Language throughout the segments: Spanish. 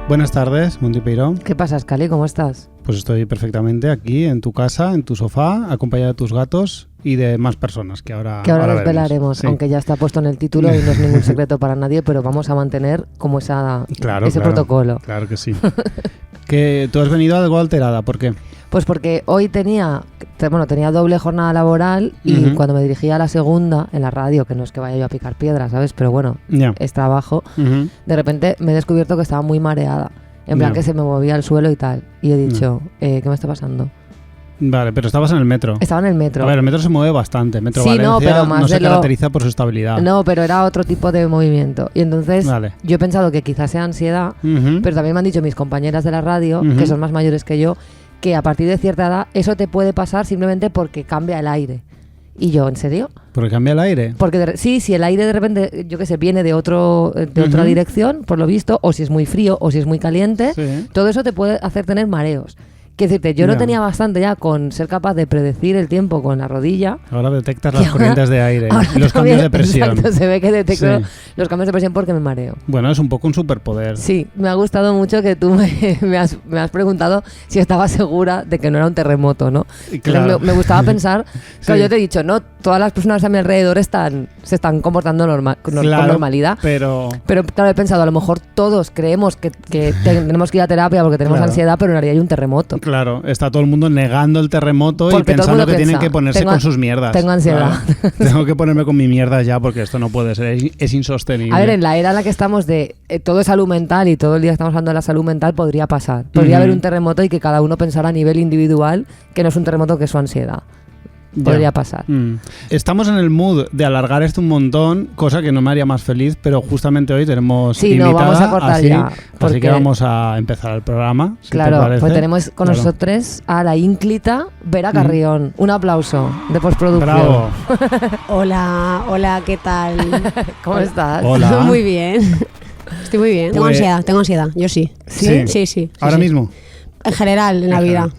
Buenas tardes, Monty Peiró. ¿Qué pasa, Scali? ¿Cómo estás? Pues estoy perfectamente aquí en tu casa, en tu sofá, acompañado de tus gatos y de más personas que ahora desvelaremos, sí. Aunque ya está puesto en el título y no es ningún secreto para nadie, pero vamos a mantener como ese protocolo. Claro que sí. Que tú has venido algo alterada, ¿por qué? Pues porque hoy tenía doble jornada laboral y cuando me dirigía a la segunda en la radio, que no es que vaya yo a picar piedras, ¿sabes? Pero bueno, es trabajo, de repente me he descubierto que estaba muy mareada. En plan que se me movía al suelo y tal. Y he dicho, ¿qué me está pasando? Vale, pero estabas en el metro. Estaba en el metro. A ver, el metro se mueve bastante. Metro sí, Valencia no, pero más no se caracteriza por su estabilidad. No, pero era otro tipo de movimiento. Y entonces yo he pensado que quizás sea ansiedad, pero también me han dicho mis compañeras de la radio, que son más mayores que yo, que a partir de cierta edad eso te puede pasar simplemente porque cambia el aire. Y yo, ¿en serio? ¿Porque cambia el aire? Porque si el aire de repente, yo qué sé, viene de otra dirección, por lo visto, o si es muy frío o si es muy caliente, todo eso te puede hacer tener mareos. Quiero decirte, yo lo tenía bastante ya con ser capaz de predecir el tiempo con la rodilla. Ahora detectas las corrientes de aire y los cambios de presión. Exacto, se ve que detecto los cambios de presión porque me mareo. Bueno, es un poco un superpoder. Sí, me ha gustado mucho que tú me has preguntado si estaba segura de que no era un terremoto, ¿no? Claro. Me gustaba pensar, que yo te he dicho, no, todas las personas a mi alrededor se están comportando con normalidad. Pero claro, he pensado, a lo mejor todos creemos que tenemos que ir a terapia porque tenemos ansiedad, pero en realidad hay un terremoto. Claro, está todo el mundo negando el terremoto porque y pensando que tienen que ponerse con sus mierdas. Tengo ansiedad. Claro. Tengo que ponerme con mi mierda ya porque esto no puede ser, es insostenible. A ver, en la era en la que estamos de todo es salud mental y todo el día estamos hablando de la salud mental, podría pasar. Podría haber un terremoto y que cada uno pensara a nivel individual que no es un terremoto, que es su ansiedad. Podría pasar. Estamos en el mood de alargar esto un montón, cosa que no me haría más feliz, pero justamente hoy tenemos invitada, vamos a cortar ya, así que vamos a empezar el programa. Claro, pues tenemos con nosotros a la ínclita Vera Carrión. Un aplauso de postproducción. Bravo. Hola, ¿qué tal? ¿Cómo estás? Hola. Muy bien. Estoy muy bien. Tengo ansiedad, yo sí. Sí. ¿Ahora mismo? En general, en la vida.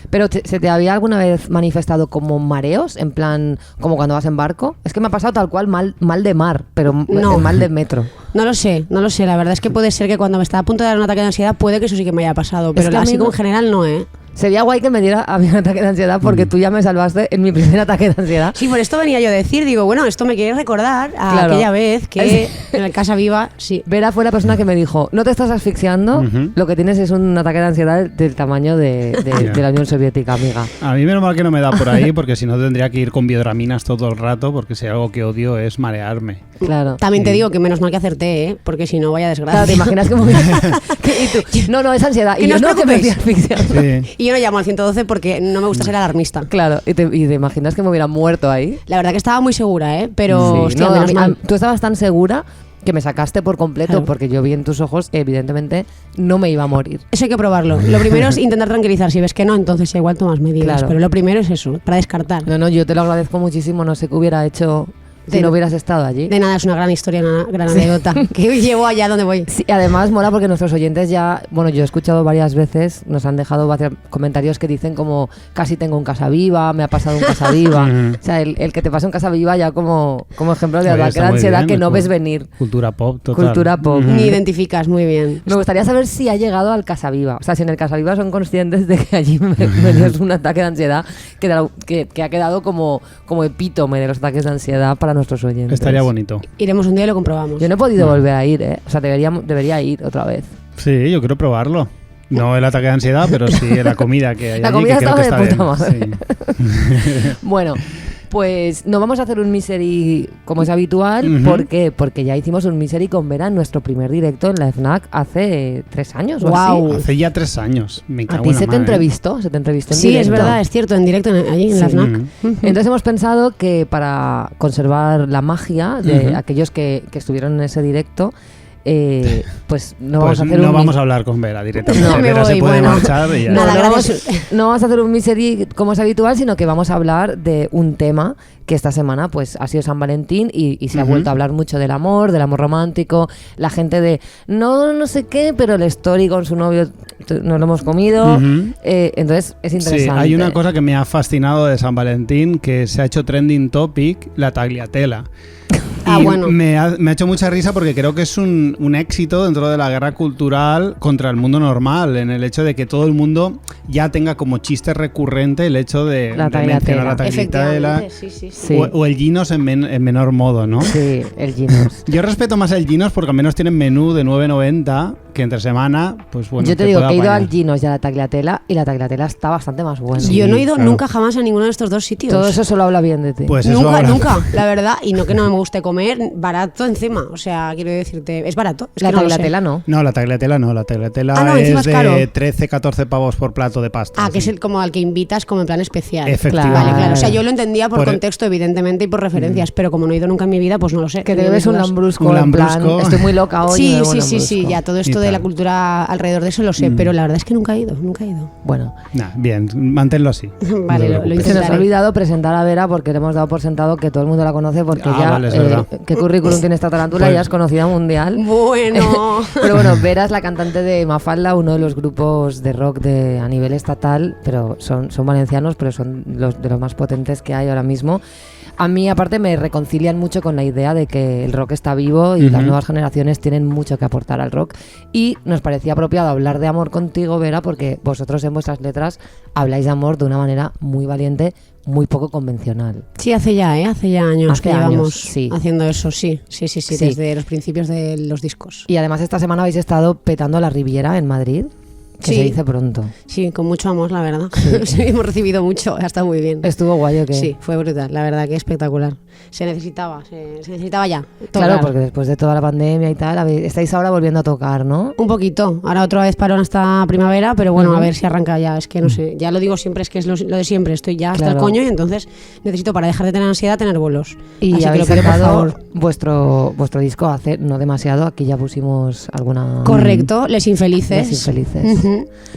¿Pero se te había alguna vez manifestado como mareos? En plan, como cuando vas en barco. Es que me ha pasado tal cual mal de mar, pero no. Mal de metro. No lo sé. La verdad es que puede ser que cuando me estaba a punto de dar un ataque de ansiedad, puede que eso sí que me haya pasado. Pero es que así como en general no, ¿eh? Sería guay que me diera a mí un ataque de ansiedad porque tú ya me salvaste en mi primer ataque de ansiedad. Sí, por esto venía yo a decir, digo, bueno, esto me quiere recordar a aquella vez que en el Casa Viva, Vera fue la persona que me dijo, no te estás asfixiando, lo que tienes es un ataque de ansiedad del tamaño de la Unión Soviética, amiga. A mí menos mal que no me da por ahí porque si no tendría que ir con biodraminas todo el rato porque si algo que odio es marearme. Claro. También te digo que menos mal que acerté, ¿eh? Porque si no, vaya desgracia. Claro, ¿te imaginas que me No, es ansiedad. Y yo no, que me estoy asfixiando. Y yo no llamo al 112 porque no me gusta ser alarmista. Claro, y te imaginas que me hubiera muerto ahí. La verdad que estaba muy segura, ¿eh? Pero, hostia, menos mal. Tú estabas tan segura que me sacaste por completo, porque yo vi en tus ojos que evidentemente no me iba a morir. Eso hay que probarlo. Lo primero es intentar tranquilizar. Si ves que no, entonces igual tomas medidas. Claro. Pero lo primero es eso, para descartar. No, yo te lo agradezco muchísimo. No sé qué hubiera hecho si no hubieras estado allí. De nada, es una gran historia, una gran anécdota que llevo allá donde voy. Sí, además mola porque nuestros oyentes ya, bueno, yo he escuchado varias veces, nos han dejado comentarios que dicen como casi tengo un Casa Viva, me ha pasado un Casa Viva. O sea, el que te pase un Casa Viva ya como ejemplo de la gran ansiedad que no ves venir. Cultura pop, total. Cultura pop. Ni identificas, muy bien. Me gustaría saber si ha llegado al Casa Viva. O sea, si en el Casa Viva son conscientes de que allí me dio un ataque de ansiedad que ha quedado como epítome de los ataques de ansiedad para nuestros oyentes. Estaría bonito. Iremos un día y lo comprobamos. Yo no he podido volver a ir, ¿eh? O sea, debería ir otra vez. Sí, yo quiero probarlo. No el ataque de ansiedad, pero sí la comida que hay allí. La comida que creo estaba que de puta madre. Sí. Bueno, pues no vamos a hacer un Misery como es habitual. ¿Por qué? Porque ya hicimos un Misery con Vera en nuestro primer directo en la FNAC hace 3 años o así. Hace ya 3 años. Me cago ¿A ti en la se te madre. entrevistó? ¿Se te entrevistó en directo? Sí, directo? es verdad, es cierto, en directo allí en la FNAC. Entonces hemos pensado que para conservar la magia de aquellos que estuvieron en ese directo, pues no vamos a hacer vamos a hablar con Vera directamente. No, Vera se puede marchar y ya. No vamos a hacer un misery como es habitual, sino que vamos a hablar de un tema que esta semana pues ha sido San Valentín y se ha vuelto a hablar mucho del amor romántico, la gente de no sé qué, pero el story con su novio nos lo hemos comido. Entonces es interesante. Sí, hay una cosa que me ha fascinado de San Valentín, que se ha hecho trending topic, la tagliatella. Y me ha hecho mucha risa porque creo que es un éxito dentro de la guerra cultural contra el mundo normal, en el hecho de que todo el mundo ya tenga como chiste recurrente el hecho de mencionar la tagliatella o el Ginos en menor modo, ¿no? Sí, el Ginos. Yo respeto más el Ginos porque al menos tienen menú de 9,90 que entre semana, pues bueno. Yo te digo que he ido al Ginos y a la tagliatella y la tagliatella está bastante más buena. Sí, yo no he ido nunca jamás a ninguno de estos dos sitios. Todo eso solo habla bien de ti. Pues nunca, la verdad. Y no que no me guste comer, barato encima. O sea, quiero decirte, es barato. La tagliatella no. No, la tagliatella no. La tagliatella es de 13, 14 pavos por plato de pasta. Que es como al que invitas como en plan especial. Efectivamente. Vale, claro. O sea, yo lo entendía por contexto, evidentemente, y por referencias, pero como no he ido nunca en mi vida, pues no lo sé. Que te bebes un lambrusco. En plan, estoy muy loca hoy. Sí, ya todo esto de la cultura alrededor de eso lo sé, pero la verdad es que nunca he ido. Bueno, bien, manténlo así. Vale, lo intentaré. Se nos ha olvidado presentar a Vera porque le hemos dado por sentado que todo el mundo la conoce porque ¿qué currículum tiene esta tarántula? Ya es conocida mundial. Bueno. Pero bueno, Vera es la cantante de Mafalda, uno de los grupos de rock a nivel estatal, pero son valencianos, pero son de los más potentes que hay ahora mismo. A mí, aparte, me reconcilian mucho con la idea de que el rock está vivo y las nuevas generaciones tienen mucho que aportar al rock. Y nos parecía apropiado hablar de amor contigo, Vera, porque vosotros en vuestras letras habláis de amor de una manera muy valiente, muy poco convencional. Sí, hace ya años que llevamos haciendo eso, sí, desde los principios de los discos. Y además esta semana habéis estado petando la Riviera en Madrid. Que se dice pronto. Sí, con mucho amor, la verdad. Sí, hemos recibido mucho, ha estado muy bien. ¿Estuvo guay o qué? Sí, fue brutal, la verdad que espectacular. Se necesitaba ya. Claro, porque después de toda la pandemia y tal, estáis ahora volviendo a tocar, ¿no? Un poquito. Ahora otra vez parón hasta primavera, pero bueno, a ver si arranca ya. Es que no sé, ya lo digo siempre, es que es lo de siempre. Estoy ya hasta el coño y entonces necesito, para dejar de tener ansiedad, tener bolos. Y así habéis sacado vuestro disco hace no demasiado. Aquí ya pusimos alguna... Correcto, Les Infelices.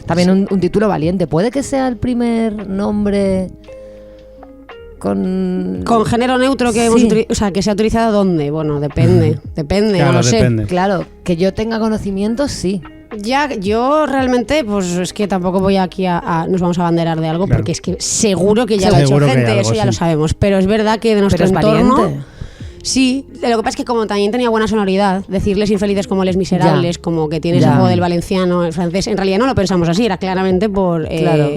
También un título valiente. ¿Puede que sea el primer nombre con género neutro que que se ha utilizado? ¿Dónde? Bueno, depende, claro, no lo sé. Depende. Claro, que yo tenga conocimiento, sí. Ya, yo realmente, pues es que tampoco voy aquí nos vamos a abanderar de algo, porque es que seguro que ya lo ha hecho gente, algo, eso ya lo sabemos. Pero es verdad que de nuestro entorno... Pariente. Sí, lo que pasa es que como también tenía buena sonoridad, decirles infelices como Les Miserables, como que tienes el juego del valenciano, el francés, en realidad no lo pensamos así, era claramente por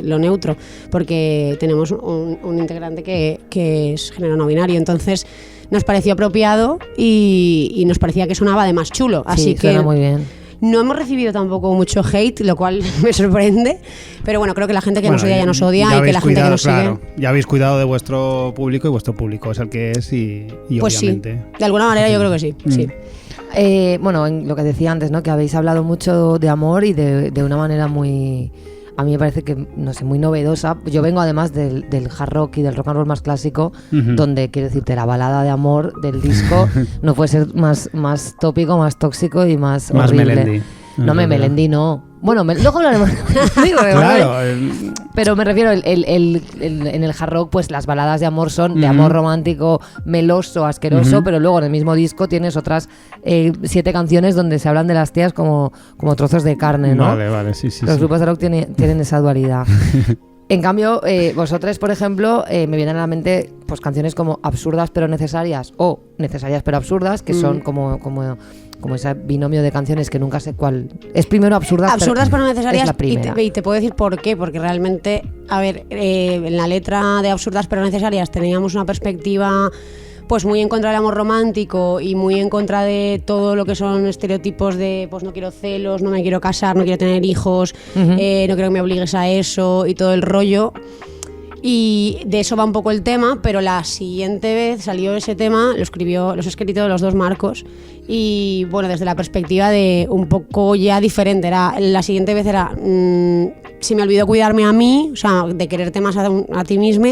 lo neutro, porque tenemos un integrante que es género no binario, entonces nos pareció apropiado y nos parecía que sonaba además chulo, así que suena muy bien. No hemos recibido tampoco mucho hate, lo cual me sorprende, pero bueno, creo que la gente que nos odia ya nos odia y que la gente que nos sigue... Ya habéis cuidado de vuestro público y vuestro público es el que es y pues obviamente... Sí, de alguna manera yo creo que sí, sí. Bueno, en lo que decía antes, ¿no? Que habéis hablado mucho de amor y de una manera muy... A mí me parece que, no sé, muy novedosa. Yo vengo además del hard rock y del rock and roll más clásico, donde, quiero decirte, la balada de amor del disco no puede ser más tópico, más tóxico y más horrible. Melendi. Melendi no. Bueno, luego hablaremos. Claro. Pero me refiero, en el hard rock, pues las baladas de amor son de amor romántico, meloso, asqueroso, pero luego en el mismo disco tienes otras 7 canciones donde se hablan de las tías como trozos de carne, ¿no? Vale, sí. Los grupos de rock tienen esa dualidad. En cambio, vosotros, por ejemplo, me vienen a la mente pues canciones como Absurdas pero necesarias o Necesarias pero absurdas, que son como ese binomio de canciones que nunca sé cuál es primero. Absurdas pero necesarias, es la primera. Y te puedo decir por qué, porque realmente, a ver, en la letra de Absurdas pero necesarias teníamos una perspectiva pues muy en contra del amor romántico y muy en contra de todo lo que son estereotipos de pues no quiero celos, no me quiero casar, no quiero tener hijos, no quiero que me obligues a eso y todo el rollo. Y de eso va un poco el tema, pero la siguiente vez salió ese tema, los he escrito los dos Marcos, y bueno, desde la perspectiva de un poco ya diferente. La siguiente vez era si me olvidó cuidarme a mí, o sea, de quererte más a ti misma,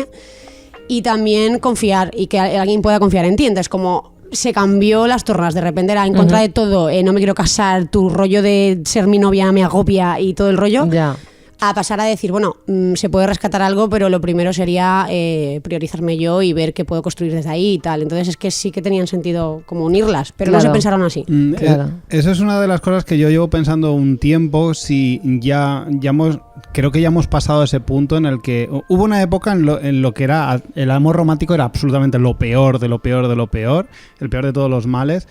y también confiar, y que alguien pueda confiar en ti. Entonces, como se cambió las tornas, de repente era en contra de todo, no me quiero casar, tu rollo de ser mi novia me agobia y todo el rollo, a pasar a decir, bueno, se puede rescatar algo, pero lo primero sería priorizarme yo y ver qué puedo construir desde ahí y tal. Entonces es que sí que tenían sentido como unirlas, pero no se pensaron así. Eso es una de las cosas que yo llevo pensando un tiempo, si ya hemos creo que ya hemos pasado a ese punto en el que hubo una época en lo que era el amor romántico era absolutamente lo peor de lo peor de lo peor, el peor de todos los males,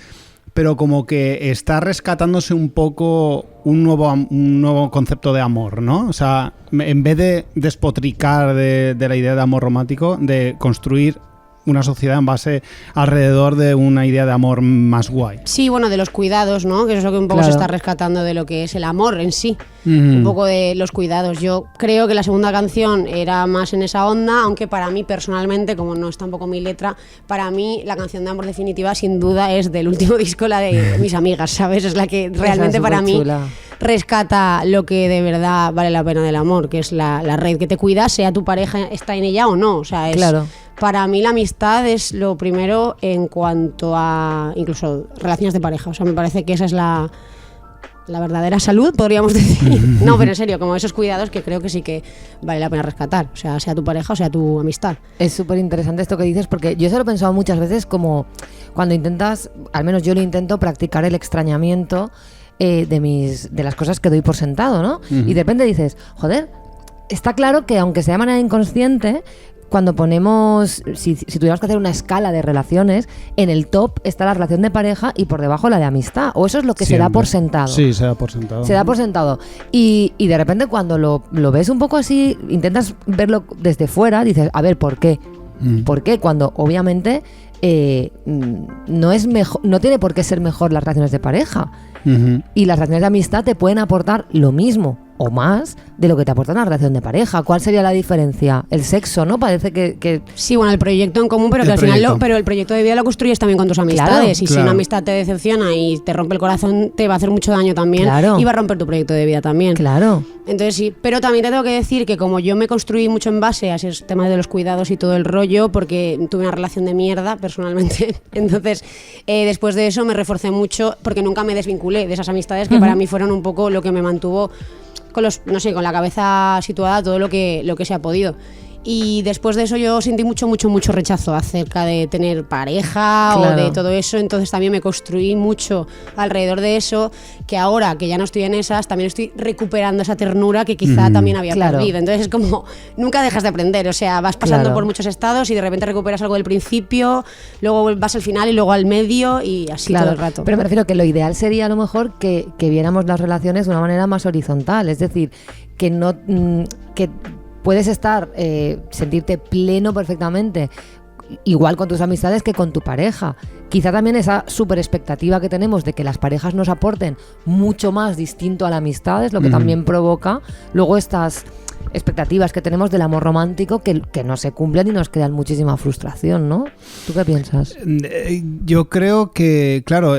pero como que está rescatándose un poco un nuevo concepto de amor, ¿no? O sea, en vez de despotricar de la idea de amor romántico, de construir una sociedad en base alrededor de una idea de amor más guay. Sí, bueno, de los cuidados, ¿no? Que eso es lo que un poco se está rescatando de lo que es el amor en sí. Un poco de los cuidados. Yo creo que la segunda canción era más en esa onda, aunque para mí personalmente, como no es tampoco mi letra, para mí la canción de amor definitiva sin duda es del último disco, la de Mis Amigas, ¿sabes? Es la que realmente para mí rescata lo que de verdad vale la pena del amor, que es la red que te cuida, sea tu pareja está en ella o no. O sea, es... Claro. Para mí la amistad es lo primero en cuanto a incluso relaciones de pareja. O sea, me parece que esa es la verdadera salud, podríamos decir. No, pero en serio, como esos cuidados que creo que sí que vale la pena rescatar. O sea tu pareja o sea tu amistad. Es súper interesante esto que dices, porque yo se lo he pensado muchas veces como cuando intentas, al menos yo lo intento, practicar el extrañamiento de las cosas que doy por sentado, ¿no? Y de repente dices, joder, está claro que aunque sea de manera inconsciente, cuando ponemos, si tuviéramos que hacer una escala de relaciones, en el top está la relación de pareja y por debajo la de amistad. O eso es lo que se da por sentado. Sí, se da por sentado. Se da por sentado. Y de repente cuando lo ves un poco así, intentas verlo desde fuera, dices, a ver, ¿por qué? ¿Por qué? Cuando obviamente no es mejor, no tiene por qué ser mejor las relaciones de pareja. Y las relaciones de amistad te pueden aportar lo mismo o más de lo que te aporta una relación de pareja. ¿Cuál sería la diferencia? El sexo, ¿no? Parece que... Sí, bueno, el proyecto en común, pero que al final pero el proyecto de vida lo construyes también con tus amistades. Y si una amistad te decepciona y te rompe el corazón, te va a hacer mucho daño también. Y va a romper tu proyecto de vida también. Claro. Entonces sí, pero también te tengo que decir que como yo me construí mucho en base a esos temas de los cuidados y todo el rollo, porque tuve una relación de mierda personalmente, entonces después de eso me reforcé mucho porque nunca me desvinculé de esas amistades que para mí fueron un poco lo que me mantuvo con con la cabeza situada a todo lo que se ha podido. Y después de eso yo sentí mucho rechazo acerca de tener pareja o de todo eso, entonces también me construí mucho alrededor de eso, que ahora que ya no estoy en esas, también estoy recuperando esa ternura que quizá también había perdido. Entonces es como, nunca dejas de aprender, o sea, vas pasando por muchos estados y de repente recuperas algo del principio, luego vas al final y luego al medio y así todo el rato. Pero me refiero que lo ideal sería a lo mejor que viéramos las relaciones de una manera más horizontal, es decir, que no... que puedes sentirte pleno perfectamente, igual con tus amistades que con tu pareja. Quizá también esa súper expectativa que tenemos de que las parejas nos aporten mucho más distinto a la amistad es lo que también provoca luego estas expectativas que tenemos del amor romántico que no se cumplen y nos crean muchísima frustración, ¿no? ¿Tú qué piensas? Yo creo que, claro,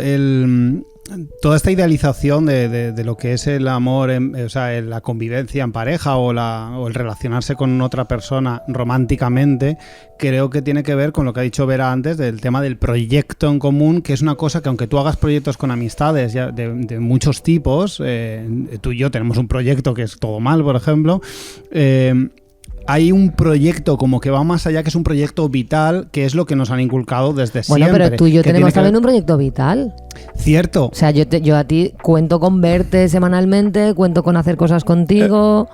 toda esta idealización de lo que es el amor, o sea, la convivencia en pareja o el relacionarse con otra persona románticamente, creo que tiene que ver con lo que ha dicho Vera antes del tema del proyecto en común, que es una cosa que aunque tú hagas proyectos con amistades ya de muchos tipos, tú y yo tenemos un proyecto que es Todo Mal, por ejemplo, hay un proyecto como que va más allá, que es un proyecto vital, que es lo que nos han inculcado desde siempre. Bueno, pero tú y yo tenemos también un proyecto vital. Cierto. O sea, yo a ti cuento con verte semanalmente, cuento con hacer cosas contigo.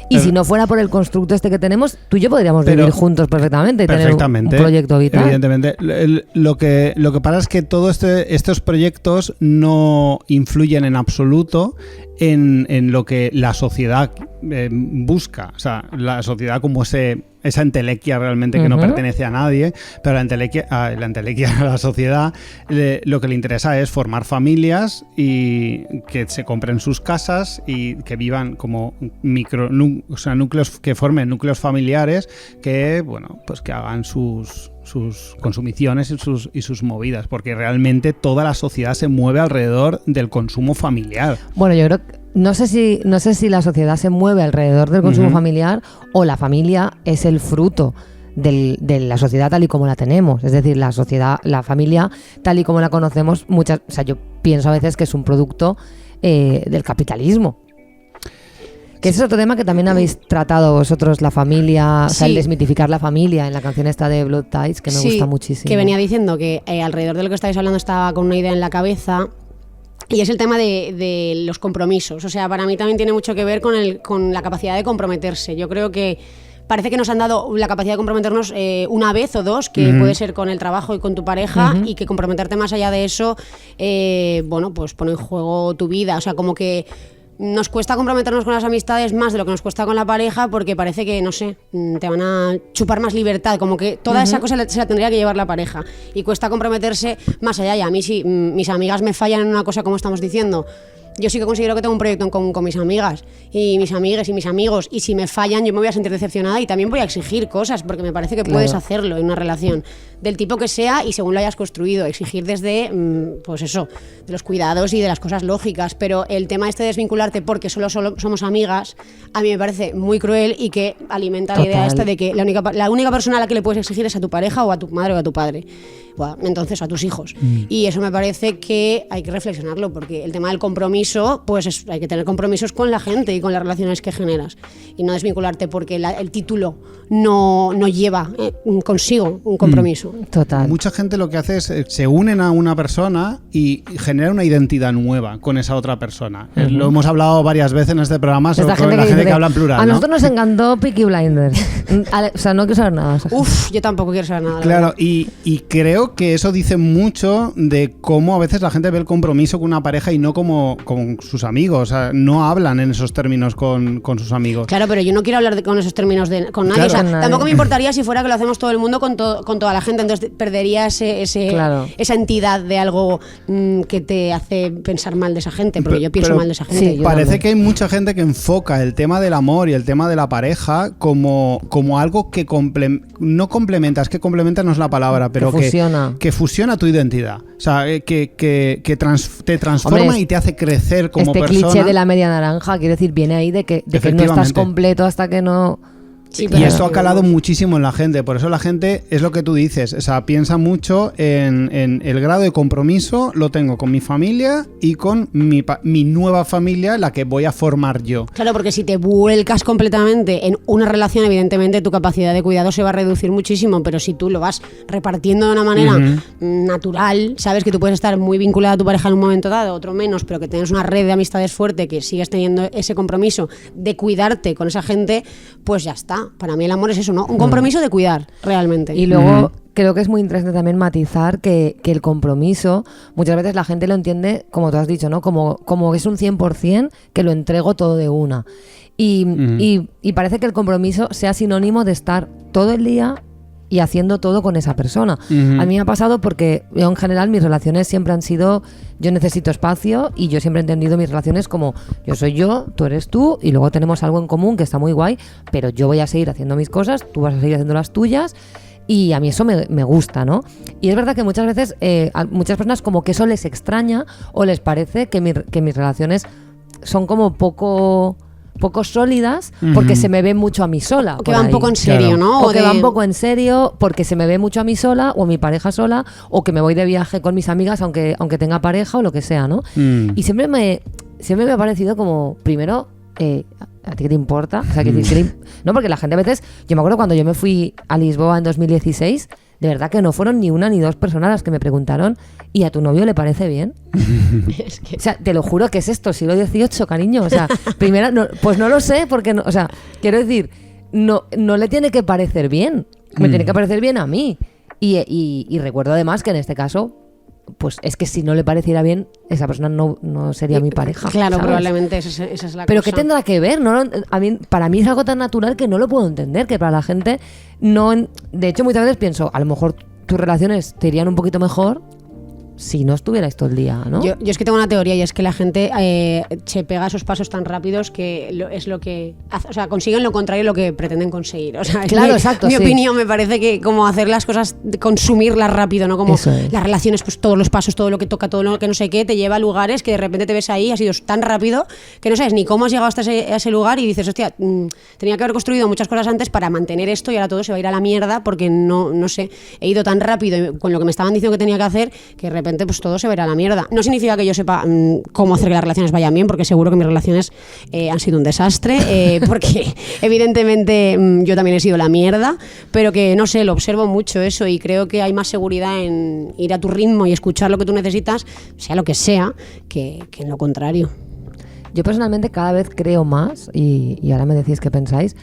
Y si no fuera por el constructo este que tenemos, tú y yo podríamos vivir juntos perfectamente y tener un proyecto vital. Evidentemente. Lo que pasa es que todos estos proyectos no influyen en absoluto en lo que la sociedad busca. O sea, la sociedad como esa entelequia realmente que no pertenece a nadie, pero la entelequia a la sociedad lo que le interesa es formar familias y que se compren sus casas y que vivan como núcleos, que formen núcleos familiares que, bueno, pues que hagan sus consumiciones y sus movidas, porque realmente toda la sociedad se mueve alrededor del consumo familiar. Bueno, yo creo que no sé si la sociedad se mueve alrededor del consumo familiar o la familia es el fruto de la sociedad tal y como la tenemos. Es decir, la familia tal y como la conocemos, o sea, yo pienso a veces que es un producto del capitalismo. Que ese es otro tema que también habéis tratado vosotros, la familia, o sea, el desmitificar la familia en la canción esta de Blood Ties, que me gusta muchísimo. Que venía diciendo que alrededor de lo que estáis hablando estaba con una idea en la cabeza Y es el tema de los compromisos. O sea, para mí también tiene mucho que ver con la capacidad de comprometerse. Yo creo que parece que nos han dado la capacidad de comprometernos una vez o dos, que puede ser con el trabajo y con tu pareja, y que comprometerte más allá de eso, bueno, pues pone en juego tu vida. O sea, como que nos cuesta comprometernos con las amistades más de lo que nos cuesta con la pareja, porque parece que, no sé, te van a chupar más libertad, como que toda esa cosa se la tendría que llevar la pareja, y cuesta comprometerse más allá. Y a mí, si mis amigas me fallan en una cosa, como estamos diciendo, yo sí que considero que tengo un proyecto con mis amigas y mis amigas y mis amigos, y si me fallan yo me voy a sentir decepcionada y también voy a exigir cosas, porque me parece que puedes hacerlo en una relación del tipo que sea y según lo hayas construido, exigir desde, pues eso, de los cuidados y de las cosas lógicas. Pero el tema de desvincularte porque solo somos amigas, a mí me parece muy cruel y que alimenta la idea esta de que la única persona a la que le puedes exigir es a tu pareja o a tu madre o a tu padre. Bueno, entonces a tus hijos. Y eso me parece que hay que reflexionarlo, porque el tema del compromiso, pues hay que tener compromisos con la gente y con las relaciones que generas, y no desvincularte porque el título no lleva consigo un compromiso. Total. Mucha gente lo que hace es se unen a una persona y genera una identidad nueva con esa otra persona. Lo hemos hablado varias veces en este programa sobre la gente que habla en plural. A nosotros nos encantó Peaky Blinders. O sea, no quiero saber nada. Uf, yo tampoco quiero saber nada. Claro, y creo que eso dice mucho de cómo a veces la gente ve el compromiso con una pareja y no como con sus amigos. O sea, no hablan en esos términos con sus amigos. Claro, pero yo no quiero hablar con esos términos con nadie. Claro. O sea, tampoco me importaría si fuera que lo hacemos todo el mundo con toda la gente. Entonces perdería esa entidad de algo que te hace pensar mal de esa gente, porque yo pienso mal de esa gente. Sí, parece que hay mucha gente que enfoca el tema del amor y el tema de la pareja como algo que no complementa, es que complementa no es la palabra, pero que fusiona tu identidad. O sea, que te transforma. Hombre, y te hace crecer como persona. Este cliché de la media naranja, quiero decir, viene ahí de que no estás completo hasta que no... Sí, y esto ha calado muchísimo en la gente, por eso la gente, es lo que tú dices, o sea, piensa mucho en el grado de compromiso, lo tengo con mi familia y con mi nueva familia, la que voy a formar yo. Claro, porque si te vuelcas completamente en una relación, evidentemente tu capacidad de cuidado se va a reducir muchísimo, pero si tú lo vas repartiendo de una manera natural, sabes que tú puedes estar muy vinculada a tu pareja en un momento dado, otro menos, pero que tienes una red de amistades fuerte, que sigues teniendo ese compromiso de cuidarte con esa gente, pues ya está. Para mí el amor es eso, ¿no? Un compromiso de cuidar, realmente. Y luego creo que es muy interesante también matizar que el compromiso, muchas veces la gente lo entiende, como tú has dicho, ¿no? Como es un 100% que lo entrego todo de una. Y parece que el compromiso sea sinónimo de estar todo el día y haciendo todo con esa persona. A mí me ha pasado porque yo en general mis relaciones siempre han sido, yo necesito espacio, y yo siempre he entendido mis relaciones como yo soy yo, tú eres tú, y luego tenemos algo en común que está muy guay, pero yo voy a seguir haciendo mis cosas, tú vas a seguir haciendo las tuyas, y a mí eso me gusta, ¿no? Y es verdad que muchas veces a muchas personas como que eso les extraña o les parece que mis relaciones son como poco sólidas porque se me ve mucho a mí sola. O que va un poco en serio, ¿no? O que va un poco en serio porque se me ve mucho a mí sola, o mi pareja sola, o que me voy de viaje con mis amigas aunque tenga pareja o lo que sea, ¿no? Y siempre me ha parecido como, primero, ¿a ti qué te importa? O sea, no, porque la gente a veces, yo me acuerdo cuando yo me fui a Lisboa en 2016, de verdad que no fueron ni una ni dos personas las que me preguntaron, ¿y a tu novio le parece bien? O sea, te lo juro que es esto, siglo XVIII, cariño. O sea, primero, pues no lo sé, porque no, o sea, quiero decir, no le tiene que parecer bien, me tiene que parecer bien a mí. Y recuerdo además que en este caso, pues es que si no le pareciera bien, esa persona no sería mi pareja. Claro, ¿sabes? Probablemente esa es la Pero cosa. ¿qué tendrá que ver? Para mí es algo tan natural que no lo puedo entender, que para la gente no... De hecho, muchas veces pienso, a lo mejor tus relaciones te irían un poquito mejor si no estuvierais todo el día, ¿no? Yo es que tengo una teoría, y es que la gente se pega esos pasos tan rápidos que es lo que hace, o sea, consiguen lo contrario de lo que pretenden conseguir. O sea, claro, exacto. Mi opinión, me parece que como hacer las cosas, consumirlas rápido, ¿no? Como las relaciones, pues todos los pasos, todo lo que toca, todo lo que no sé qué, te lleva a lugares que de repente te ves ahí, ha sido tan rápido que no sabes ni cómo has llegado hasta ese lugar, y dices, hostia, tenía que haber construido muchas cosas antes para mantener esto, y ahora todo se va a ir a la mierda porque no sé, he ido tan rápido con lo que me estaban diciendo que tenía que hacer, que de repente repente pues todo se verá a la mierda. No significa que yo sepa cómo hacer que las relaciones vayan bien, porque seguro que mis relaciones han sido un desastre, porque evidentemente yo también he sido la mierda, pero que no sé, lo observo mucho eso y creo que hay más seguridad en ir a tu ritmo y escuchar lo que tú necesitas, sea lo que sea, que en lo contrario. Yo personalmente cada vez creo más, y ahora me decís qué pensáis,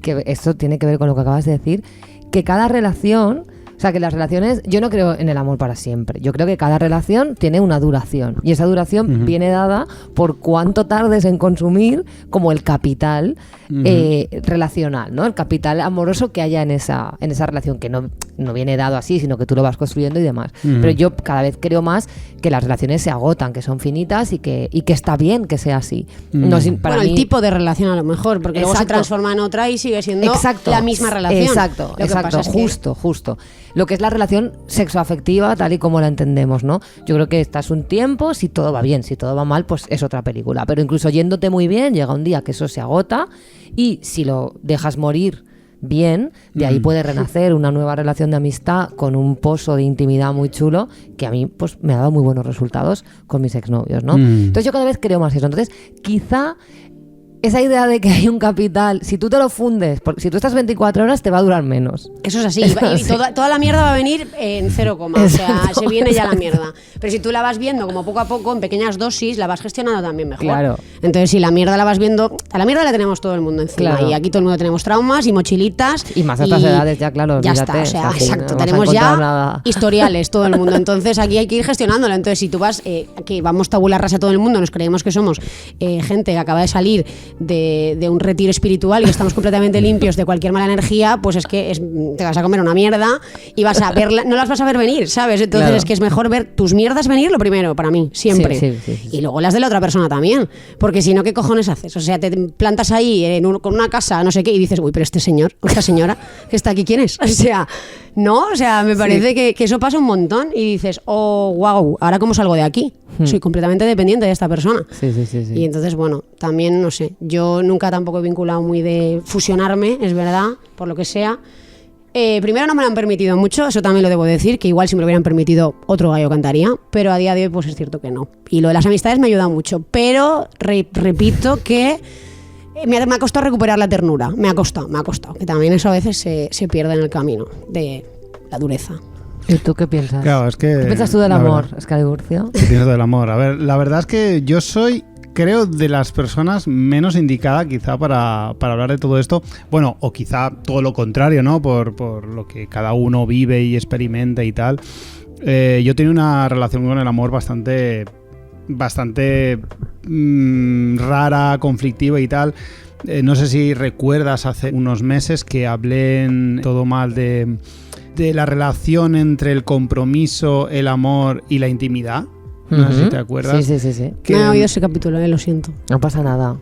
que esto tiene que ver con lo que acabas de decir, que cada relación, o sea, que las relaciones, yo no creo en el amor para siempre, yo creo que cada relación tiene una duración, y esa duración viene dada por cuánto tardes en consumir como el capital relacional, ¿no? El capital amoroso que haya en esa relación, que no viene dado así, sino que tú lo vas construyendo y demás. Pero yo cada vez creo más que las relaciones se agotan, que son finitas y que está bien que sea así. No, para mí, el tipo de relación a lo mejor, porque luego se transforma en otra y sigue siendo la misma relación. Exacto, justo. Lo que es la relación sexoafectiva, tal y como la entendemos, ¿no? Yo creo que estás un tiempo, si todo va bien, si todo va mal, pues es otra película. Pero incluso yéndote muy bien, llega un día que eso se agota y si lo dejas morir bien, de ahí puede renacer una nueva relación de amistad con un pozo de intimidad muy chulo que a mí pues me ha dado muy buenos resultados con mis exnovios, ¿no? Entonces yo cada vez creo más eso. Entonces quizá esa idea de que hay un capital, si tú te lo fundes, si tú estás 24 horas te va a durar menos. Eso es así, y toda la mierda va a venir en 0, o sea, se viene ya la mierda. Pero si tú la vas viendo como poco a poco, en pequeñas dosis, la vas gestionando también mejor. Claro. Entonces si la mierda la vas viendo, a la mierda la tenemos todo el mundo encima, y aquí todo el mundo tenemos traumas y mochilitas. Y más a estas edades ya, claro, ya está, o sea, exacto, no tenemos ya historiales todo el mundo, entonces aquí hay que ir gestionándolo. Entonces si tú vas, que vamos tabula rasa todo el mundo, nos creemos que somos gente que acaba de salir de un retiro espiritual y que estamos completamente limpios de cualquier mala energía, pues es que te vas a comer una mierda y vas a verla, no las vas a ver venir, ¿sabes? Entonces es que es mejor ver tus mierdas venir lo primero, para mí, siempre. Sí. Y luego las de la otra persona también, porque si no, ¿qué cojones haces? O sea, te plantas ahí con una casa, no sé qué, y dices, uy, pero este señor, o esta señora que está aquí, ¿quién es? O sea, no, o sea, me parece que eso pasa un montón y dices, oh, wow, ¿ahora cómo salgo de aquí? Soy completamente dependiente de esta persona. Sí. Y entonces, bueno, también, no sé, yo nunca tampoco he vinculado muy de fusionarme, es verdad, por lo que sea. Primero no me lo han permitido mucho, eso también lo debo decir, que igual si me lo hubieran permitido otro gallo cantaría, pero a día de hoy pues es cierto que no. Y lo de las amistades me ha ayudado mucho, pero repito que me ha costado recuperar la ternura, me ha costado, que también eso a veces se pierde en el camino de la dureza. ¿Y tú qué piensas? Claro, es que, ¿Qué piensas tú del amor, Escaliburcio? ¿Qué piensas del amor? A ver, la verdad es que yo soy, creo, de las personas menos indicada quizá para hablar de todo esto. Bueno, o quizá todo lo contrario, ¿no? Por lo que cada uno vive y experimenta y tal. Yo tenía una relación con el amor bastante rara, conflictiva y tal. No sé si recuerdas hace unos meses que hablé en Todo Mal de la relación entre el compromiso, el amor y la intimidad. No sé si te acuerdas. Sí. No he oído ese capítulo, lo siento. No pasa nada.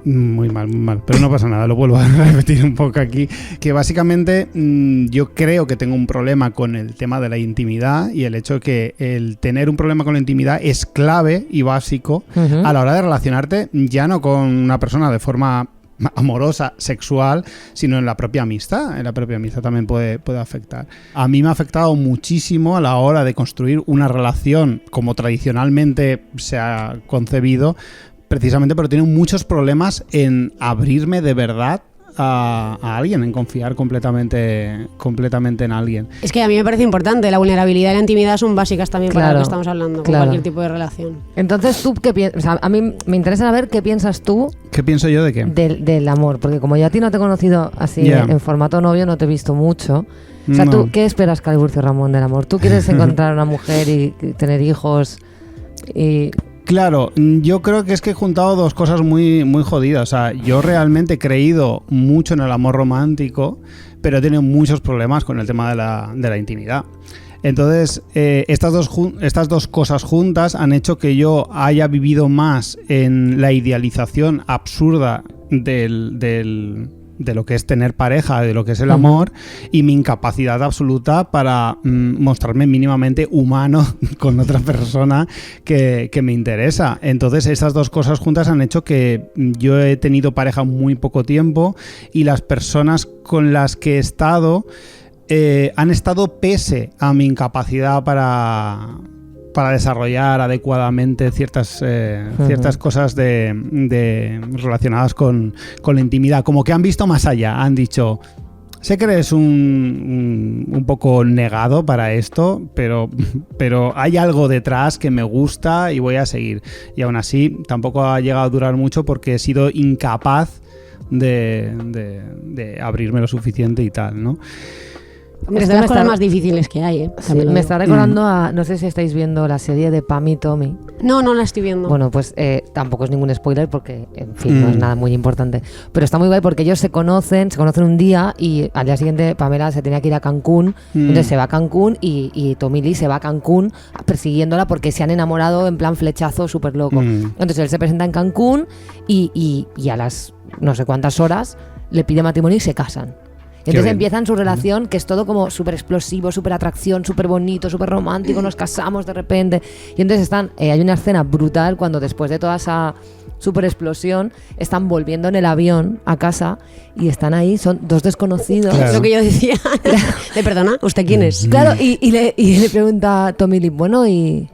Muy mal, pero no pasa nada, lo vuelvo a repetir un poco aquí, que básicamente yo creo que tengo un problema con el tema de la intimidad y el hecho que el tener un problema con la intimidad es clave y básico a la hora de relacionarte ya no con una persona de forma amorosa, sexual, sino en la propia amistad. En la propia amistad también puede afectar. A mí me ha afectado muchísimo a la hora de construir una relación como tradicionalmente se ha concebido, precisamente porque tengo muchos problemas en abrirme de verdad a alguien, en confiar completamente en alguien. Es que a mí me parece importante, la vulnerabilidad y la intimidad son básicas también para lo que estamos hablando, con cualquier tipo de relación. Entonces, ¿tú qué piensas? O sea, a mí me interesa saber qué piensas tú. ¿Qué pienso yo de qué? Del amor, porque como yo a ti no te he conocido así en formato novio, no te he visto mucho. O sea, ¿tú qué esperas, Caliburcio Ramón, del amor? ¿Tú quieres encontrar una mujer y tener hijos y...? Claro, yo creo que es que he juntado dos cosas muy, muy jodidas. O sea, yo realmente he creído mucho en el amor romántico, pero he tenido muchos problemas con el tema de la intimidad. Entonces, estas dos cosas juntas han hecho que yo haya vivido más en la idealización absurda de lo que es tener pareja, de lo que es el amor, y mi incapacidad absoluta para mostrarme mínimamente humano con otra persona que me interesa. Entonces estas dos cosas juntas han hecho que yo he tenido pareja muy poco tiempo y las personas con las que he estado han estado pese a mi incapacidad para desarrollar adecuadamente ciertas cosas relacionadas con la intimidad. Como que han visto más allá, han dicho... Sé que eres un poco negado para esto, pero hay algo detrás que me gusta y voy a seguir. Y aún así, tampoco ha llegado a durar mucho porque he sido incapaz de abrirme lo suficiente y tal, ¿no? Es de las cosas más difíciles que hay, ¿eh? Sí, me está recordando a... No sé si estáis viendo la serie de Pam y Tommy. No la estoy viendo. Bueno, pues tampoco es ningún spoiler porque, en fin, no es nada muy importante. Pero está muy guay porque ellos se conocen un día y al día siguiente Pamela se tenía que ir a Cancún. Entonces se va a Cancún y Tommy Lee se va a Cancún persiguiéndola porque se han enamorado en plan flechazo súper loco. Entonces él se presenta en Cancún y a las no sé cuántas horas le pide matrimonio y se casan. Entonces empiezan su relación, que es todo como súper explosivo, súper atracción, súper bonito, súper romántico, nos casamos de repente. Y entonces hay una escena brutal cuando después de toda esa súper explosión están volviendo en el avión a casa y están ahí, son dos desconocidos. Claro. Lo que yo decía. ¿Le perdona? ¿Usted quién es? Claro, y le pregunta a Tommy Lee, bueno, ¿y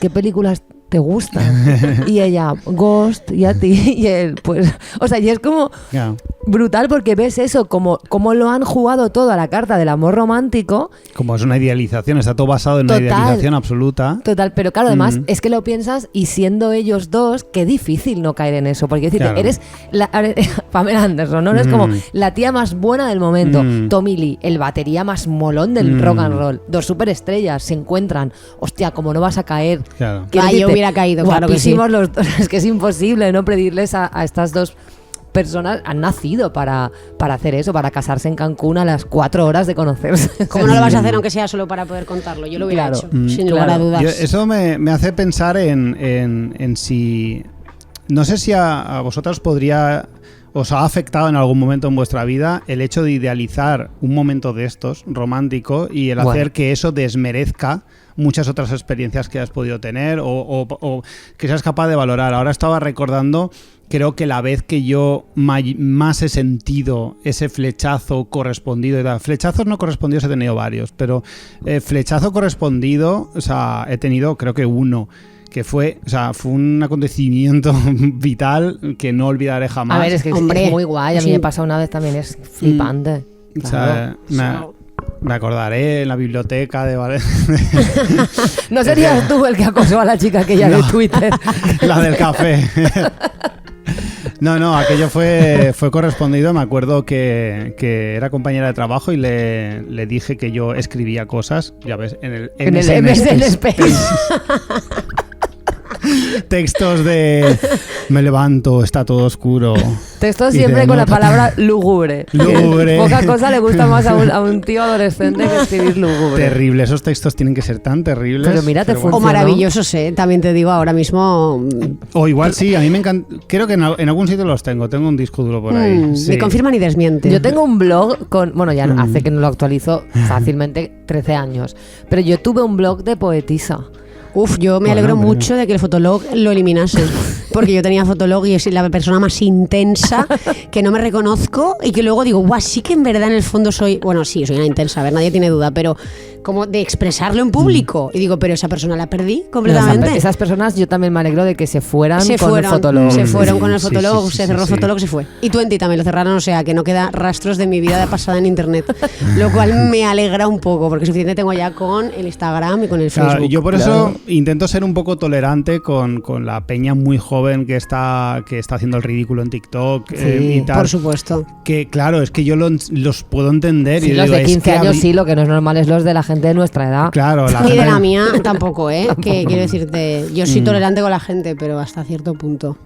qué películas te gustan? Y ella, Ghost, y a ti, y él, pues... O sea, y es como... Yeah. Brutal porque ves eso, como lo han jugado todo a la carta del amor romántico. Como es una idealización, está todo basado en una idealización absoluta. Total, pero claro, además es que lo piensas y siendo ellos dos, qué difícil no caer en eso. Porque decirte, eres Pamela Anderson, ¿no? Eres como la tía más buena del momento. Tommy Lee, el batería más molón del rock and roll. Dos superestrellas se encuentran. Hostia, como no vas a caer. Claro. Yo hubiera caído, claro que sí. Los dos. Es que es imposible no pedirles a estas dos personas han nacido para hacer eso, para casarse en Cancún a las 4 horas de conocerse. ¿Cómo no lo vas a hacer aunque sea solo para poder contarlo? Yo lo hubiera hecho, sin lugar a dudas. Eso me hace pensar en si... No sé si a vosotros os ha afectado en algún momento en vuestra vida el hecho de idealizar un momento de estos romántico y el hacer que eso desmerezca muchas otras experiencias que has podido tener o que seas capaz de valorar. Ahora estaba recordando, creo que la vez que yo más he sentido ese flechazo correspondido, flechazos no correspondidos he tenido varios, pero flechazo correspondido, o sea, he tenido creo que uno, que fue un acontecimiento vital que no olvidaré jamás. A ver, es que es muy guay, a mí me pasa una vez también, es flipante. Claro. O sea, me acordaré en la biblioteca de Valencia. ¿No serías tú el que acosó a la chica aquella de Twitter? La del café. No, aquello fue correspondido. Me acuerdo que era compañera de trabajo y le dije que yo escribía cosas, ya ves, en el MSN Space. Textos de me levanto, está todo oscuro. Textos siempre con la palabra lúgubre. Poca cosa le gusta más a un tío adolescente que escribir lúgubre. Terrible, esos textos tienen que ser tan terribles. Pero mira, te funcionó. O maravillosos, también te digo ahora mismo. O igual sí, a mí me encanta. Creo que en algún sitio los tengo un disco duro por ahí. Sí. Ni confirma ni desmiente. Yo tengo un blog con, bueno, ya hace que no lo actualizo fácilmente 13 años, pero yo tuve un blog de poetisa. Yo me alegro mucho de que el Fotolog lo eliminase, porque yo tenía Fotolog y es la persona más intensa que no me reconozco y que luego digo, guau, sí que en verdad en el fondo soy una intensa, a ver, nadie tiene duda, pero como de expresarlo en público. Y digo, pero esa persona la perdí completamente. Esas personas yo también me alegro de que se fueron con el Fotolog. Se fueron con el Fotolog, se cerró el Fotolog, se fue. Y Twenty también lo cerraron, o sea que no queda rastros de mi vida de pasada en internet, lo cual me alegra un poco, porque suficiente tengo ya con el Instagram y con el Facebook. Yo por eso intento ser un poco tolerante con la peña muy joven que está haciendo el ridículo en TikTok y tal. Por supuesto. Que claro, es que yo los puedo entender. Sí, y los digo, de 15 años sí, lo que no es normal es los de la gente de nuestra edad. Claro, y de la mía tampoco, que quiero decirte, yo soy tolerante con la gente, pero hasta cierto punto.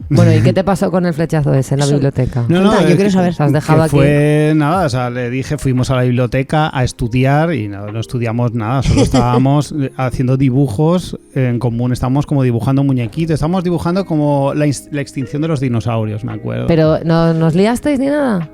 Bueno, ¿y qué te pasó con el flechazo ese en la biblioteca? No, yo quiero saber. ¿Has dejado aquí? Fue nada, o sea, le dije, fuimos a la biblioteca a estudiar y no estudiamos nada, solo estábamos haciendo dibujos en común, estábamos como dibujando muñequitos, estábamos dibujando como la extinción de los dinosaurios, me acuerdo. ¿Pero no nos liasteis ni nada?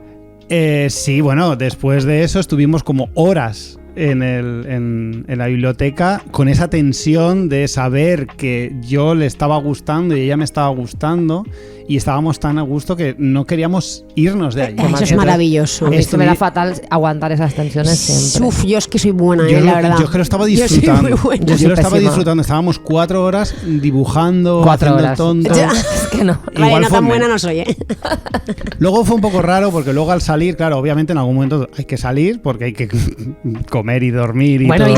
Sí, bueno, después de eso estuvimos como horas en la biblioteca con esa tensión de saber que yo le estaba gustando y ella me estaba gustando y estábamos tan a gusto que no queríamos irnos de allí. Eso es maravilloso. Esto me da fatal aguantar esas tensiones siempre. Uf, yo es que soy buena, la verdad. Yo es que lo estaba disfrutando. Yo lo estaba disfrutando. Estábamos 4 horas dibujando, 4 haciendo horas. tonto. Es que no. Vale, no tan buena no soy, ¿eh? Luego fue un poco raro porque luego al salir, claro, obviamente en algún momento hay que salir porque hay que comer y dormir y bueno, todo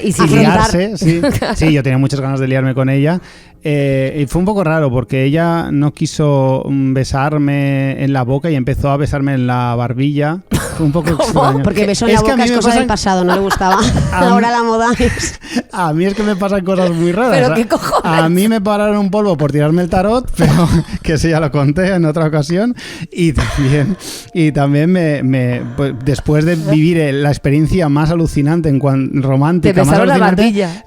y sin liarse, sí, yo tenía muchas ganas de liarme con ella. Y fue un poco raro porque ella no quiso besarme en la boca y empezó a besarme en la barbilla. Fue un poco extraño. Porque besó en la boca es cosa del pasado, no le gustaba. Ahora la moda es... A mí es que me pasan cosas muy raras. ¿Pero qué cojones? A mí me pararon un polvo por tirarme el tarot, pero que eso ya lo conté en otra ocasión. Y también pues, después de vivir la experiencia más alucinante en cuanto romántica, te besaron más la barbilla.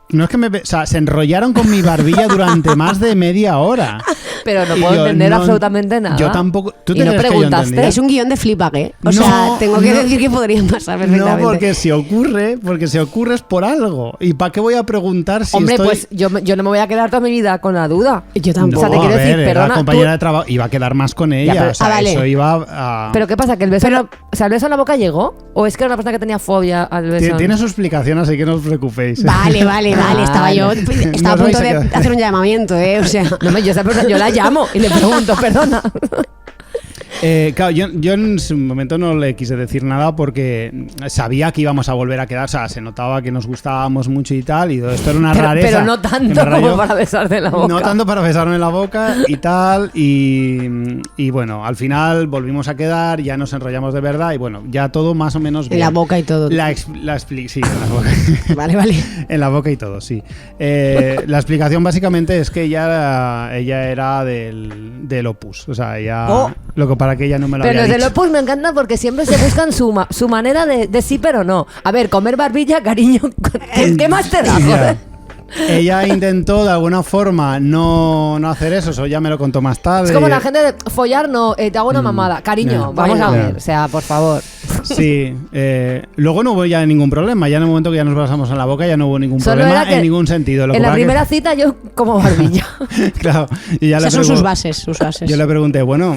No es que se enrollaron con mi barbilla durante más de media hora. Pero no puedo entender absolutamente nada. Yo tampoco. ¿Tú y no preguntaste? Es un guión de Fleabag, ¿eh? O sea, tengo que decir que podrían pasar perfectamente. No, porque se ocurre es por algo. ¿Y para qué voy a preguntar si Hombre, estoy...? pues yo no me voy a quedar toda mi vida con la duda. Yo tampoco. O sea, te quiero decir, perdona. La compañera de trabajo iba a quedar más con ella. Pero, o sea, vale. eso iba a... ¿Pero qué pasa? ¿Que el beso, el beso en la boca llegó? ¿O es que era una persona que tenía fobia al beso? Tiene su explicación, así que no os preocupéis. Vale. Estaba a punto de hacer un llamamiento, ¿eh? O sea... No, yo la llamo y le pregunto, perdona. Claro, yo en su momento no le quise decir nada porque sabía que íbamos a volver a quedar, o sea, se notaba que nos gustábamos mucho y tal, y esto era una rareza. Pero no tanto como para besarme en la boca. No tanto para besarme en la boca y tal, y bueno, al final volvimos a quedar, ya nos enrollamos de verdad, y bueno, ya todo más o menos bien. En la boca y todo. Sí, en la boca. Vale. En la boca y todo, sí. La explicación básicamente es que ella era del Opus, o sea, ella... Lo que para que ella no me lo pero había dicho. Pero desde Opus me encanta porque siempre se buscan su manera de sí pero no. A ver, comer barbilla, cariño, ¿qué más te da, joder? Ella intentó de alguna forma no hacer eso ya me lo contó más tarde. Es como la gente de follar, no, te hago una mamada. Cariño, vamos a ver, o sea, por favor. Sí, luego no hubo ya ningún problema, ya en el momento que ya nos besamos en la boca ya no hubo ningún problema en ningún sentido. En la primera cita yo como barbilla. Claro, y ya son sus bases. Yo le pregunté, bueno,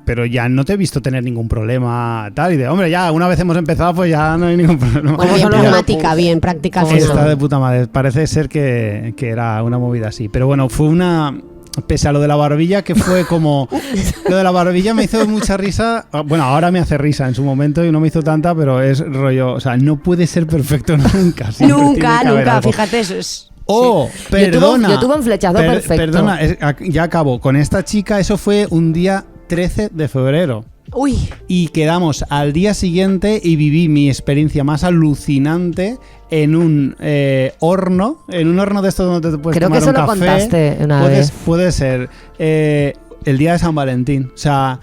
pero ya no te he visto tener ningún problema tal, y de, hombre, ya una vez hemos empezado pues ya no hay ningún problema. Como bien pragmática, bien práctica. Está de puta madre, parece ser que era una movida así, pero bueno, fue pese a lo de la barbilla, que fue como... Lo de la barbilla me hizo mucha risa. Bueno, ahora me hace risa, en su momento y no me hizo tanta, pero es rollo... O sea, no puede ser perfecto nunca. Nunca, fíjate, eso es... Perdona. Yo tuve un flechazo perfecto. Perdona, ya acabo. Con esta chica, eso fue un día 13 de febrero. Uy. Y quedamos al día siguiente y viví mi experiencia más alucinante en un horno de estos donde te puedes tomar un café. Creo que eso lo contaste una vez. Puede ser. El día de San Valentín. O sea,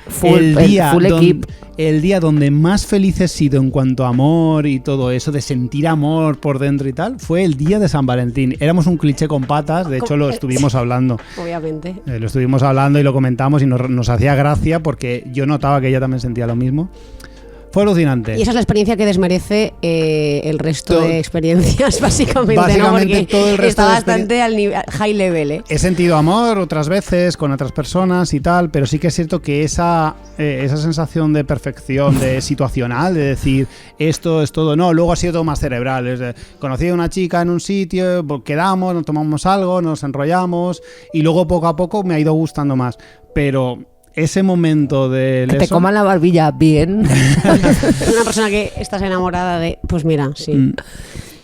el día donde más feliz he sido en cuanto a amor y todo eso, de sentir amor por dentro y tal, fue el día de San Valentín. Éramos un cliché con patas, de hecho lo estuvimos hablando. Obviamente. Lo estuvimos hablando y lo comentamos y nos hacía gracia porque yo notaba que ella también sentía lo mismo. Fue alucinante. Y esa es la experiencia que desmerece el resto de experiencias, básicamente, ¿no? Porque todo el resto está bastante al nivel, high level, ¿eh? He sentido amor otras veces con otras personas y tal, pero sí que es cierto que esa sensación de perfección, de situacional, de decir esto es todo, no, luego ha sido todo más cerebral. Conocí a una chica en un sitio, quedamos, nos tomamos algo, nos enrollamos y luego poco a poco me ha ido gustando más, pero... Ese momento de... Que te coman la barbilla bien. Una persona que estás enamorada de... Pues mira, sí.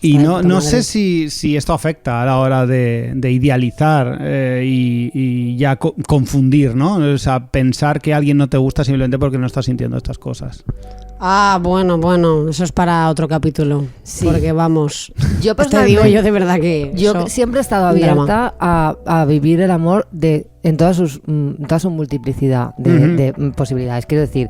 Y no sé si esto afecta a la hora de idealizar y ya confundir, ¿no? O sea, pensar que alguien no te gusta simplemente porque no está sintiendo estas cosas. Bueno, eso es para otro capítulo. Sí. Porque vamos, yo te digo yo de verdad que... Yo siempre he estado abierta a vivir el amor en toda su multiplicidad de posibilidades. Quiero decir,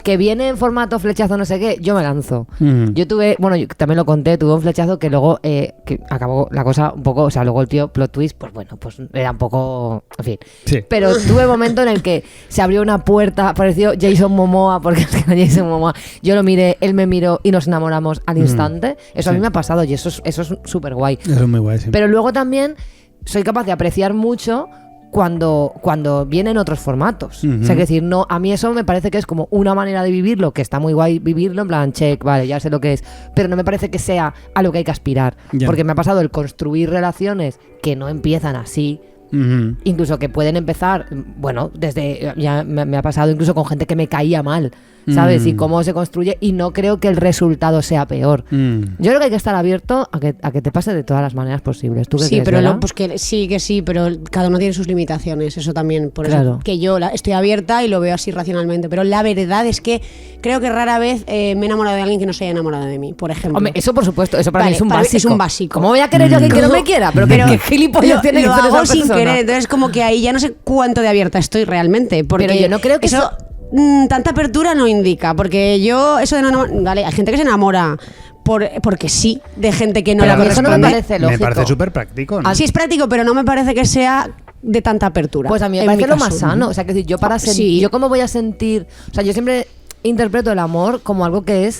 que viene en formato flechazo no sé qué, yo me lanzo. Yo tuve, bueno, yo también lo conté, tuve un flechazo que luego que acabó la cosa un poco, o sea, luego el tío plot twist, pues bueno, pues era un poco, en fin. Sí. Pero tuve un momento en el que se abrió una puerta, apareció Jason Momoa, porque es que era Jason Momoa, yo lo miré, él me miró y nos enamoramos al instante. Eso a mí me ha pasado y eso es súper guay. Eso es muy guay, sí. Pero luego también soy capaz de apreciar mucho cuando vienen otros formatos. O sea, que decir, no, a mí eso me parece que es como una manera de vivirlo, que está muy guay vivirlo, en plan, check, vale, ya sé lo que es, pero no me parece que sea a lo que hay que aspirar. Porque me ha pasado el construir relaciones que no empiezan así, incluso que pueden empezar, bueno, desde, ya me ha pasado incluso con gente que me caía mal, ¿sabes? Y cómo se construye, y no creo que el resultado sea peor. Yo creo que hay que estar abierto a que te pase de todas las maneras posibles. ¿Tú qué crees, pero pues que sí, pero cada uno tiene sus limitaciones, eso también, por eso que yo estoy abierta y lo veo así racionalmente, pero la verdad es que creo que rara vez me he enamorado de alguien que no se haya enamorado de mí, por ejemplo. Hombre, eso por supuesto, eso para mí es un básico. Es un básico. ¿Cómo voy a querer yo a alguien que no me quiera? Pero ¿qué gilipollas tiene que ser esa persona? Sin querer, entonces como que ahí ya no sé cuánto de abierta estoy realmente, porque pero yo no creo que eso tanta apertura no indica, porque yo eso de no enamorar, vale, hay gente que se enamora porque sí, de gente que no pero la corresponde. Eso no me parece lógico. Me parece súper práctico, ¿no? Así es práctico, pero no me parece que sea de tanta apertura. Pues a mí me parece lo más sano, o sea, que decir, yo para sentir, yo cómo voy a sentir, o sea, yo siempre interpreto el amor como algo que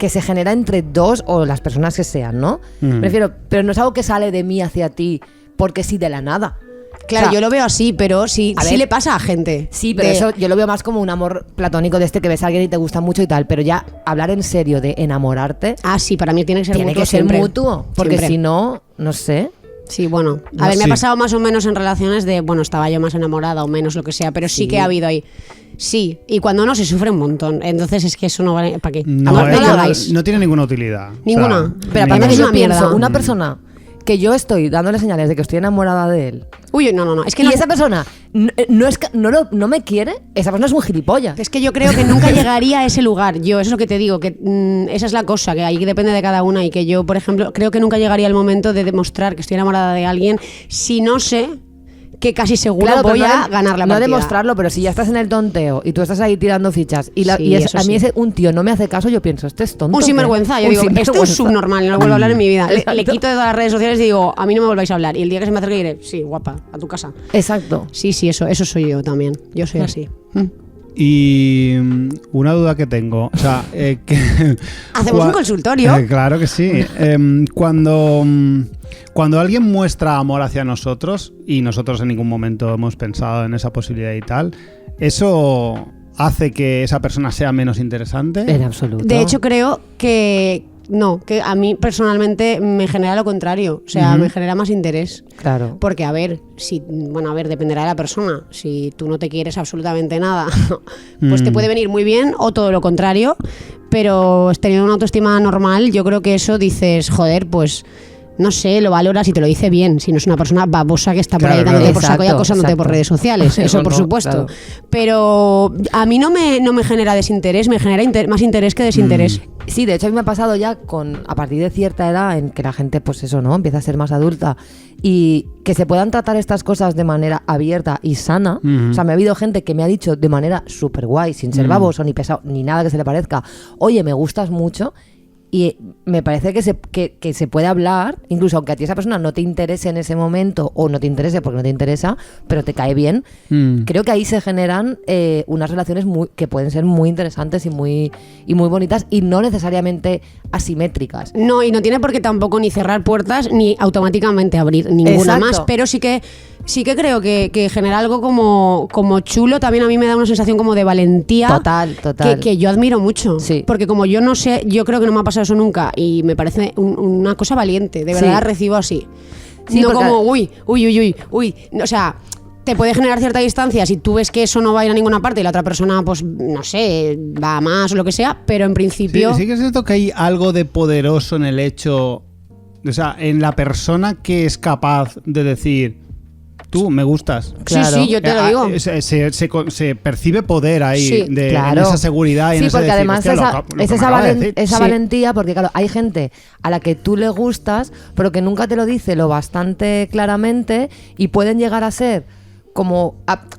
se genera entre dos o las personas que sean, ¿no? Prefiero, pero no es algo que sale de mí hacia ti porque sí de la nada. Claro, o sea, yo lo veo así, pero sí le pasa a gente. Sí, pero eso yo lo veo más como un amor platónico de este que ves a alguien y te gusta mucho y tal, pero ya hablar en serio de enamorarte... Ah, sí, para mí tiene que ser mutuo. Tiene que ser mutuo, porque si no, no sé... Sí, bueno, a ver, me ha pasado más o menos en relaciones de, bueno, estaba yo más enamorada o menos, lo que sea, pero sí que ha habido ahí. Sí, y cuando no se sufre un montón, entonces es que eso no vale, ¿para qué? No tiene ninguna utilidad. Ninguna. O sea, pero aparte que yo pienso, mierda. una persona que yo estoy dándole señales de que estoy enamorada de él. Uy, no, es que y esa persona no me quiere, esa persona es un gilipollas. Es que yo creo que nunca llegaría a ese lugar. Eso es lo que te digo, que esa es la cosa, que ahí depende de cada una y que yo, por ejemplo, creo que nunca llegaría el momento de demostrar que estoy enamorada de alguien si no sé que casi seguro voy a ganar la partida. No demostrarlo, pero si ya estás en el tonteo y tú estás ahí tirando fichas y a mí un tío no me hace caso, yo pienso, este es tonto. Un sinvergüenza, yo digo, esto es subnormal, no lo vuelvo a hablar en mi vida. Le quito de todas las redes sociales y digo, a mí no me volváis a hablar. Y el día que se me acerque diré, sí, guapa, a tu casa. Exacto. Sí, eso soy yo también. Yo soy así. Y una duda que tengo, o sea, ¿hacemos un consultorio? Claro que sí. Cuando alguien muestra amor hacia nosotros y nosotros en ningún momento hemos pensado en esa posibilidad y tal, ¿eso hace que esa persona sea menos interesante? En absoluto. De hecho, creo que no, que a mí personalmente me genera lo contrario, o sea, me genera más interés. Claro. Porque dependerá de la persona. Si tú no te quieres absolutamente nada, pues te puede venir muy bien o todo lo contrario, pero teniendo una autoestima normal, yo creo que eso dices, joder, pues no sé, lo valoras y te lo dice bien, si no es una persona babosa que está por ahí dándote por saco y acosándote por redes sociales, eso por supuesto. Claro. Pero a mí no me genera desinterés, me genera más interés que desinterés. Sí, de hecho a mí me ha pasado ya a partir de cierta edad en que la gente, pues eso, ¿no? Empieza a ser más adulta y que se puedan tratar estas cosas de manera abierta y sana. O sea, me ha habido gente que me ha dicho de manera súper guay, sin ser baboso ni pesado, ni nada que se le parezca, oye, me gustas mucho. Y me parece que se puede hablar, incluso aunque a ti esa persona no te interese en ese momento o no te interese porque no te interesa, pero te cae bien. Creo que ahí se generan unas relaciones que pueden ser muy interesantes y muy bonitas y no necesariamente asimétricas. No, y no tiene por qué tampoco ni cerrar puertas ni automáticamente abrir ninguna más, pero sí que creo que genera algo como chulo. También a mí me da una sensación como de valentía. Total. Que yo admiro mucho. Sí. Porque como yo no sé, yo creo que no me ha pasado eso nunca y me parece una cosa valiente. De verdad la recibo así. Sí, no como, uy. O sea, te puede generar cierta distancia si tú ves que eso no va a ir a ninguna parte y la otra persona, pues, no sé, va más o lo que sea, pero en principio... Sí que es cierto que hay algo de poderoso en el hecho... O sea, en la persona que es capaz de decir... Tú me gustas. Claro. Sí, yo te lo digo. Se percibe poder ahí, en esa seguridad y en ese porque decir, además es esa valentía, porque claro, hay gente a la que tú le gustas, pero que nunca te lo dice lo bastante claramente y pueden llegar a ser como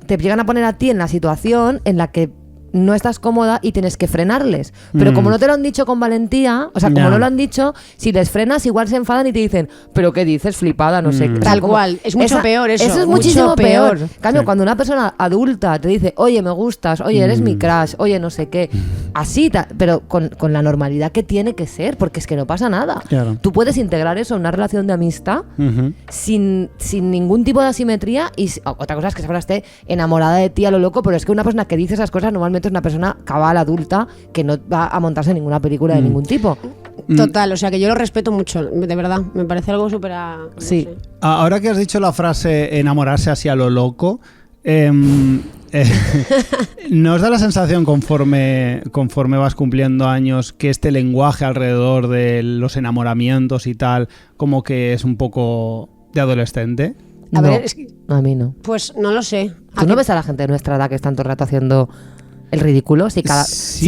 te llegan a poner a ti en la situación en la que no estás cómoda y tienes que frenarles. Pero como no te lo han dicho con valentía, o sea, como no lo han dicho, si les frenas igual se enfadan y te dicen, ¿pero qué dices? Flipada, no sé. Tal cual, es mucho peor eso. Eso es muchísimo peor. En cambio, cuando una persona adulta te dice, oye, me gustas, oye, eres mi crush, oye, no sé qué, así, pero con la normalidad que tiene que ser, porque es que no pasa nada. Claro. Tú puedes integrar eso en una relación de amistad sin ningún tipo de asimetría y otra cosa es que esa persona esté enamorada de ti a lo loco, pero es que una persona que dice esas cosas normalmente es una persona cabal, adulta, que no va a montarse en ninguna película de ningún tipo. Total, o sea que yo lo respeto mucho, de verdad, me parece algo súper... Sí. No sé. Ahora que has dicho la frase enamorarse así a lo loco, ¿no os da la sensación conforme vas cumpliendo años que este lenguaje alrededor de los enamoramientos y tal, como que es un poco de adolescente? A ver, es que, a mí no. Pues no lo sé. ¿Tú no ves a la gente de nuestra edad que están todo el rato haciendo el ridículo? Si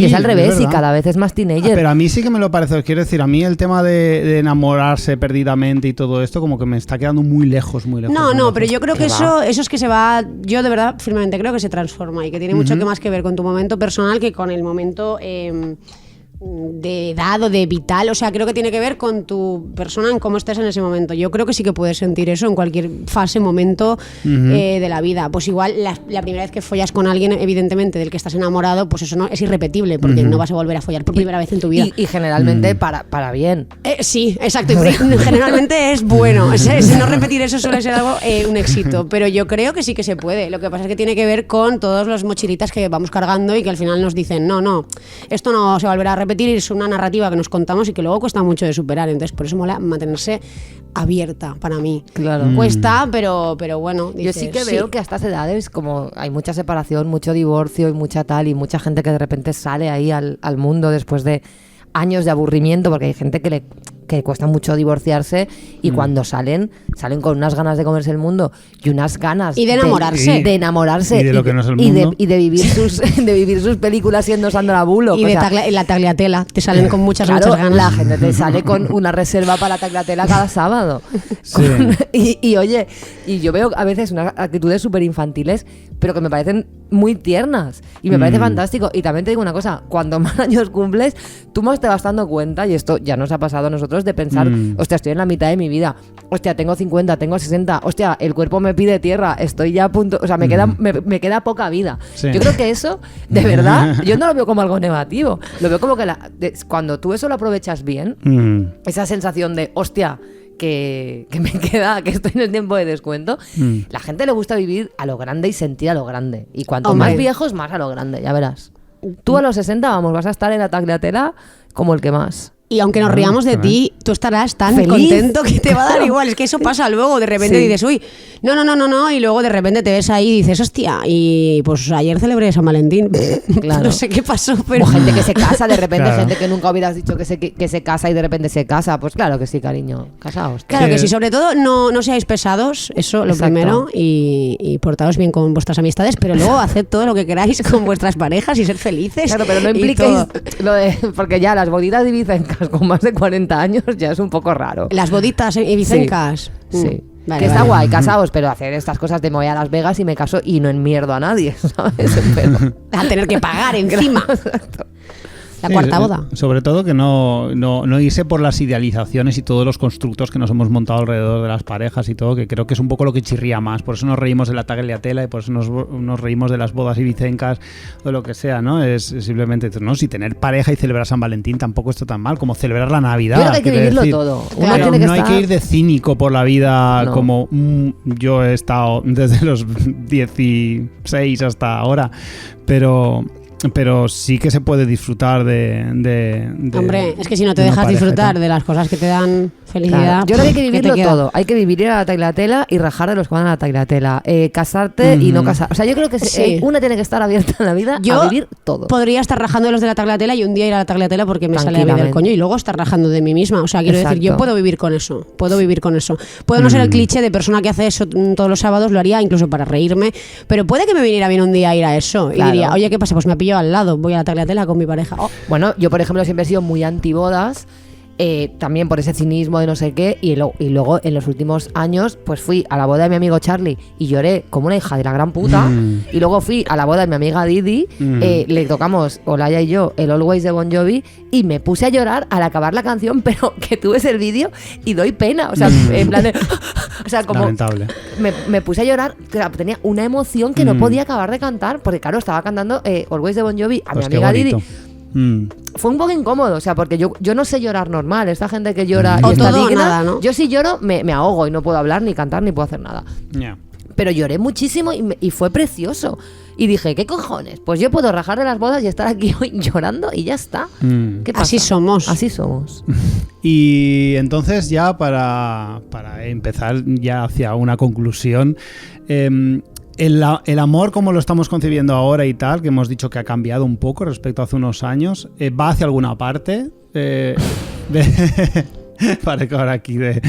es al revés y cada vez es más teenager. Pero a mí sí que me lo parece. Quiero decir, a mí el tema de enamorarse perdidamente y todo esto como que me está quedando muy lejos. No, pero yo creo que eso es que se va... Yo de verdad firmemente creo que se transforma y que tiene mucho más que ver con tu momento personal que con el momento... de edad o de vital, o sea, creo que tiene que ver con tu persona, en cómo estés en ese momento. Yo creo que sí que puedes sentir eso en cualquier fase, momento de la vida. Pues igual la primera vez que follas con alguien, evidentemente, del que estás enamorado, pues eso no es irrepetible, porque no vas a volver a follar por primera vez en tu vida. Y generalmente para bien. Sí, exacto. Y generalmente es bueno. No repetir eso suele ser algo un éxito. Pero yo creo que sí que se puede. Lo que pasa es que tiene que ver con todos los mochilitas que vamos cargando y que al final nos dicen, no, esto no se volverá a repetir. Es una narrativa que nos contamos y que luego cuesta mucho de superar, entonces por eso mola mantenerse abierta para mí. Claro. Cuesta, pero bueno, dices, yo sí que veo que a estas edades como hay mucha separación, mucho divorcio y mucha tal, y mucha gente que de repente sale ahí al mundo después de años de aburrimiento, porque hay gente que cuesta mucho divorciarse y cuando salen con unas ganas de comerse el mundo y unas ganas y de enamorarse y de lo que no es el mundo y de vivir sus películas siendo Sandra Bullock y de la tagliatela te salen con muchas ganas. La gente te sale con una reserva para la tagliatela cada sábado. Sí. Y oye, y yo veo a veces unas actitudes súper infantiles pero que me parecen muy tiernas y me parece fantástico. Y también te digo una cosa, cuando más años cumples tú más te vas dando cuenta, y esto ya nos ha pasado a nosotros, de pensar, hostia, estoy en la mitad de mi vida, hostia, tengo 50, tengo 60, hostia, el cuerpo me pide tierra, estoy ya a punto, o sea, me queda poca vida. Sí. Yo creo que eso, de verdad, yo no lo veo como algo negativo, lo veo como que cuando tú eso lo aprovechas bien, esa sensación de, hostia, que me queda, que estoy en el tiempo de descuento, la gente le gusta vivir a lo grande y sentir a lo grande, y cuanto más viejos, más a lo grande, ya verás. Tú a los 60, vamos, vas a estar en la tagliatela como el que más. Y aunque nos riamos de ti, tú estarás tan feliz, contento que te va a dar igual. Es que eso pasa luego, de repente dices, uy, no, y luego de repente te ves ahí y dices, hostia, y pues ayer celebré San Valentín. Claro. No sé qué pasó, pero... O gente que se casa de repente, gente que nunca hubieras dicho que se casa y de repente se casa. Pues claro que sí, cariño, casaos. Claro que sí, sobre todo no seáis pesados, eso lo primero, y portaos bien con vuestras amistades, pero luego haced todo lo que queráis con vuestras parejas y ser felices. Claro, pero no impliquéis lo de... Porque ya las boditas ibicencas con más de 40 años ya es un poco raro. Las boditas ibicencas. Sí. Vale, que está guay, casaos, pero hacer estas cosas de me voy a Las Vegas y me caso y no enmierdo a nadie, ¿sabes? Pero... a tener que pagar encima. Exacto. La cuarta boda. Sobre todo que no irse por las idealizaciones y todos los constructos que nos hemos montado alrededor de las parejas y todo, que creo que es un poco lo que chirría más. Por eso nos reímos de la tagliatela y por eso nos reímos de las bodas ibicencas o lo que sea, ¿no? Es simplemente, ¿no? Si tener pareja y celebrar San Valentín tampoco está tan mal, como celebrar la Navidad. Yo creo que hay que vivirlo todo. Claro, tiene que no hay que ir de cínico por la vida como yo he estado desde los 16 hasta ahora, pero sí que se puede disfrutar de Hombre, es que si no te dejas disfrutar de las cosas que te dan felicidad... Claro. Yo creo que hay que vivirlo todo. Hay que vivir a la tagliatela y rajar de los que van a la tagliatela. Casarte y no casar. O sea, yo creo que una tiene que estar abierta en la vida a vivir todo. Podría estar rajando de los de la tagliatela y un día ir a la tagliatela porque me sale a mí del coño y luego estar rajando de mí misma. O sea, quiero decir, yo puedo vivir con eso. Puedo no ser el cliché de persona que hace eso todos los sábados, lo haría incluso para reírme, pero puede que me viniera bien un día ir a eso y diría, oye, ¿qué pasa? Pues me pillo al lado, voy a la tagliatela con mi pareja. Bueno, yo por ejemplo siempre he sido muy antibodas, también por ese cinismo de no sé qué, y luego en los últimos años pues fui a la boda de mi amigo Charlie y lloré como una hija de la gran puta, y luego fui a la boda de mi amiga Didi, le tocamos Olaya y yo el Always de Bon Jovi y me puse a llorar al acabar la canción, pero que tú ves el vídeo y doy pena, o sea, en plan de, o sea, como lamentable. Me puse a llorar, claro, tenía una emoción que no podía acabar de cantar, porque claro, estaba cantando Always de Bon Jovi a mi amiga Didi. Fue un poco incómodo, o sea, porque yo no sé llorar normal. Esta gente que llora y está digna, nada, ¿no? Yo si lloro me ahogo y no puedo hablar, ni cantar, ni puedo hacer nada. Pero lloré muchísimo y fue precioso. Y dije, ¿qué cojones? Pues yo puedo rajar de las bodas y estar aquí hoy llorando y ya está. ¿Qué pasa? Así somos. Así somos. Y entonces ya para empezar ya hacia una conclusión, el amor como lo estamos concibiendo ahora y tal, que hemos dicho que ha cambiado un poco respecto a hace unos años, ¿va hacia alguna parte? Parece ahora aquí de...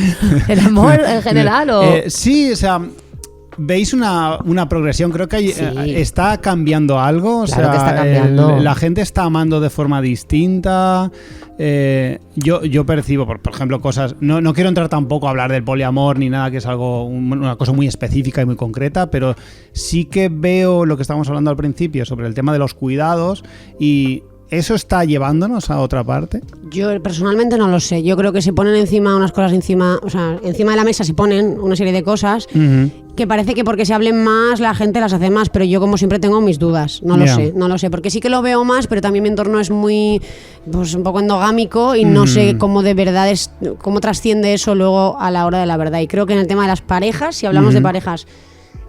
¿El amor en general o...? Sí, o sea... ¿Veis una progresión? Creo que está cambiando algo. Claro, o sea, que está cambiando. La gente está amando de forma distinta. Yo percibo, por ejemplo, cosas... No quiero entrar tampoco a hablar del poliamor ni nada, que es algo una cosa muy específica y muy concreta, pero sí que veo lo que estábamos hablando al principio sobre el tema de los cuidados y... ¿Eso está llevándonos a otra parte? Yo personalmente no lo sé. Yo creo que se ponen encima unas cosas encima de la mesa se ponen una serie de cosas que parece que porque se hablen más la gente las hace más, pero yo como siempre tengo mis dudas. No lo sé, porque sí que lo veo más, pero también mi entorno es muy, pues un poco endogámico y no sé cómo de verdad cómo trasciende eso luego a la hora de la verdad. Y creo que en el tema de las parejas, si hablamos de parejas,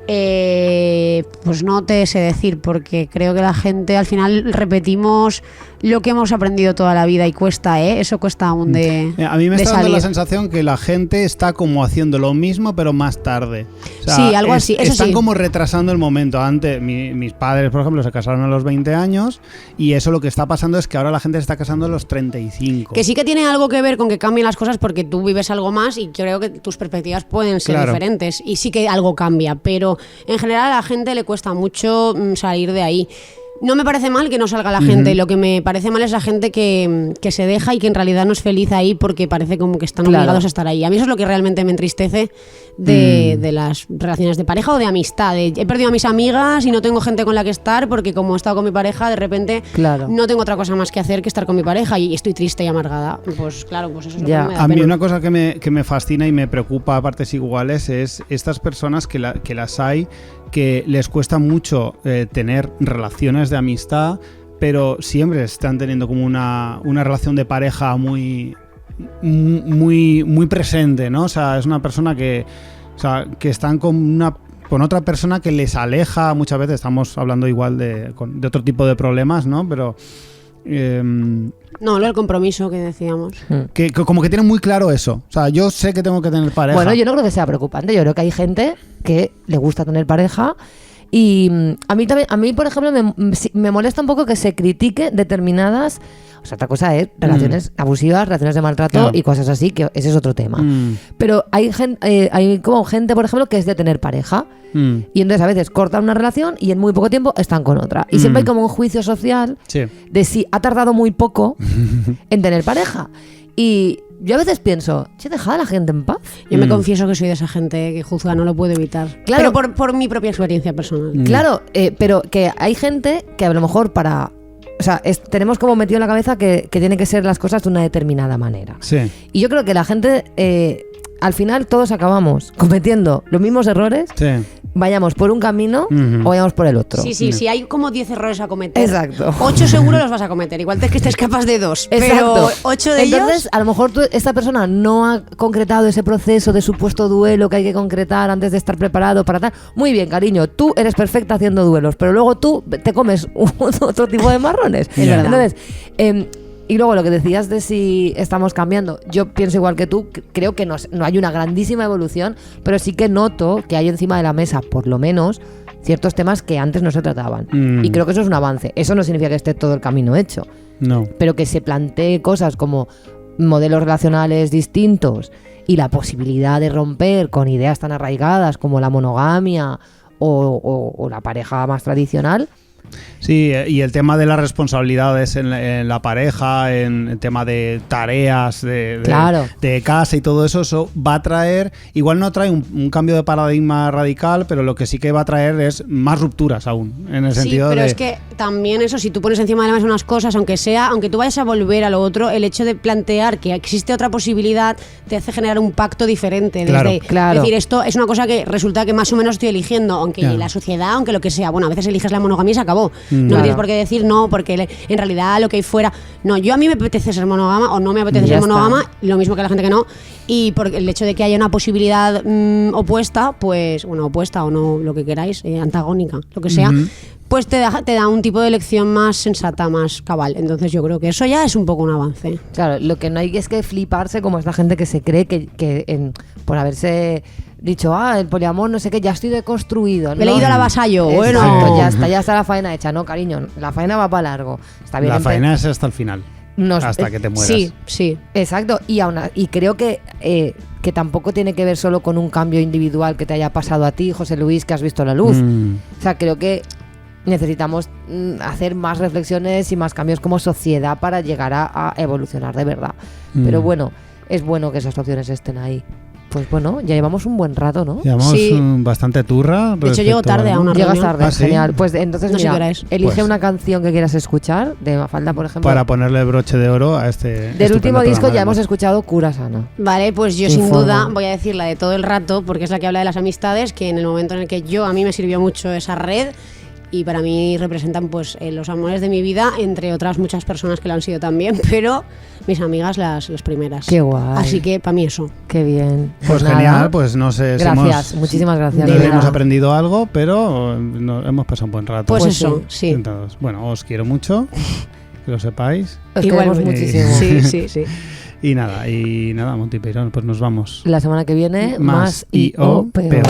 pues no te sé decir, porque creo que la gente al final repetimos lo que hemos aprendido toda la vida y cuesta, eso cuesta aún de a mí me está dando salir. la sensación que la gente está como haciendo lo mismo pero más tarde, o sea, sí, algo así, eso están sí. como retrasando el momento. Antes mis padres, por ejemplo, se casaron a los 20 años y eso lo que está pasando es que ahora la gente se está casando a los 35. Que sí que tiene algo que ver con que cambien las cosas porque tú vives algo más y creo que tus perspectivas pueden ser diferentes y sí que algo cambia, pero en general a la gente le cuesta mucho salir de ahí. No me parece mal que no salga la gente, lo que me parece mal es la gente que se deja y que en realidad no es feliz ahí porque parece como que están obligados a estar ahí. A mí eso es lo que realmente me entristece de las relaciones de pareja o de amistad. He perdido a mis amigas y no tengo gente con la que estar porque como he estado con mi pareja, de repente no tengo otra cosa más que hacer que estar con mi pareja y estoy triste y amargada. Pues claro, pues eso es lo que me da pena. A mí una cosa que me fascina y me preocupa a partes iguales es estas personas que las hay que les cuesta mucho tener relaciones de amistad, pero siempre están teniendo como una relación de pareja muy presente, ¿no? O sea, es una persona que están con otra persona que les aleja muchas veces. Estamos hablando igual de otro tipo de problemas, ¿no? Pero... no, el compromiso que decíamos. Que como que tienen muy claro eso. O sea, yo sé que tengo que tener pareja. Bueno, yo no creo que sea preocupante. Yo creo que hay gente que le gusta tener pareja y a mí por ejemplo me molesta un poco que se critique determinadas... O sea, otra cosa es relaciones abusivas, relaciones de maltrato y cosas así, que ese es otro tema. Pero hay como gente, por ejemplo, que es de tener pareja y entonces a veces cortan una relación y en muy poco tiempo están con otra. Y siempre hay como un juicio social de si ha tardado muy poco en tener pareja. Y yo a veces pienso, dejad a la gente en paz. Yo me confieso que soy de esa gente que juzga, no lo puedo evitar. Claro, pero por mi propia experiencia personal. Claro, pero que hay gente que a lo mejor o sea, tenemos como metido en la cabeza que tienen que ser las cosas de una determinada manera. Sí. Y yo creo que la gente, al final todos acabamos cometiendo los mismos errores, vayamos por un camino o vayamos por el otro. Sí, hay como 10 errores a cometer. Exacto. 8 seguro los vas a cometer, igual que estés capaz de 2. Exacto. Pero 8 de Entonces, ellos... a lo mejor esta persona no ha concretado ese proceso de supuesto duelo que hay que concretar antes de estar preparado para tal. Muy bien, cariño, tú eres perfecta haciendo duelos, pero luego tú te comes otro tipo de marrones. Es verdad. Entonces, y luego lo que decías de si estamos cambiando, yo pienso igual que tú, creo que no hay una grandísima evolución, pero sí que noto que hay encima de la mesa, por lo menos, ciertos temas que antes no se trataban. Y creo que eso es un avance. Eso no significa que esté todo el camino hecho. No. Pero que se plantee cosas como modelos relacionales distintos y la posibilidad de romper con ideas tan arraigadas como la monogamia o la pareja más tradicional, Sí, y el tema de las responsabilidades en la pareja, en el tema de tareas, de casa y todo eso, eso va a traer, igual no trae un cambio de paradigma radical, pero lo que sí que va a traer es más rupturas aún, en el sentido pero es que también eso, si tú pones encima de la mesa unas cosas, aunque tú vayas a volver a lo otro, el hecho de plantear que existe otra posibilidad te hace generar un pacto diferente. Claro. Es decir, esto es una cosa que resulta que más o menos estoy eligiendo, aunque la sociedad, aunque lo que sea, bueno, a veces eliges la monogamia y se acabó. No me tienes por qué decir no, porque en realidad lo que hay fuera... No, a mí me apetece ser monógama o no me apetece ser monógama, lo mismo que a la gente que no, y por el hecho de que haya una posibilidad opuesta, pues, bueno, opuesta o no, lo que queráis, antagónica, lo que sea, pues te da un tipo de elección más sensata, más cabal. Entonces yo creo que eso ya es un poco un avance. Claro, lo que no hay es que fliparse como esta gente que se cree que por haberse... dicho, el poliamor, no sé qué, ya estoy deconstruido. Me he leído a la Vasallo, bueno. Exacto, ya está la faena hecha. No, cariño, la faena va para largo. Está bien. La faena es hasta el final. Hasta que te mueras. Sí. Exacto. Y creo que tampoco tiene que ver solo con un cambio individual que te haya pasado a ti, José Luis, que has visto la luz. O sea, creo que necesitamos hacer más reflexiones y más cambios como sociedad para llegar a evolucionar de verdad. Pero bueno, es bueno que esas opciones estén ahí. Pues bueno, ya llevamos un buen rato, ¿no? Llevamos bastante turra. De hecho, llego tarde a una reunión. Llegas tarde, ¿sí? Genial. Pues entonces, no mira, elige pues una canción que quieras escuchar, de Mafalda, por ejemplo. Para ponerle el broche de oro a este... Del último disco ya hemos escuchado Cura Sana. Vale, pues yo sin duda voy a decir la de Todo el Rato, porque es la que habla de las amistades, que en el momento en el que a mí me sirvió mucho esa red, y para mí representan pues los amores de mi vida, entre otras muchas personas que lo han sido también, pero mis amigas las primeras. Qué guay. Así que para mí eso. Qué bien. Pues genial, pues no sé gracias, muchísimas gracias. Hemos aprendido algo, pero hemos pasado un buen rato. Pues eso, sí. Entonces, bueno, os quiero mucho, que lo sepáis. Os queremos muchísimo. Sí. Y nada, Monty Peirón, pues nos vamos. La semana que viene, más y o peor.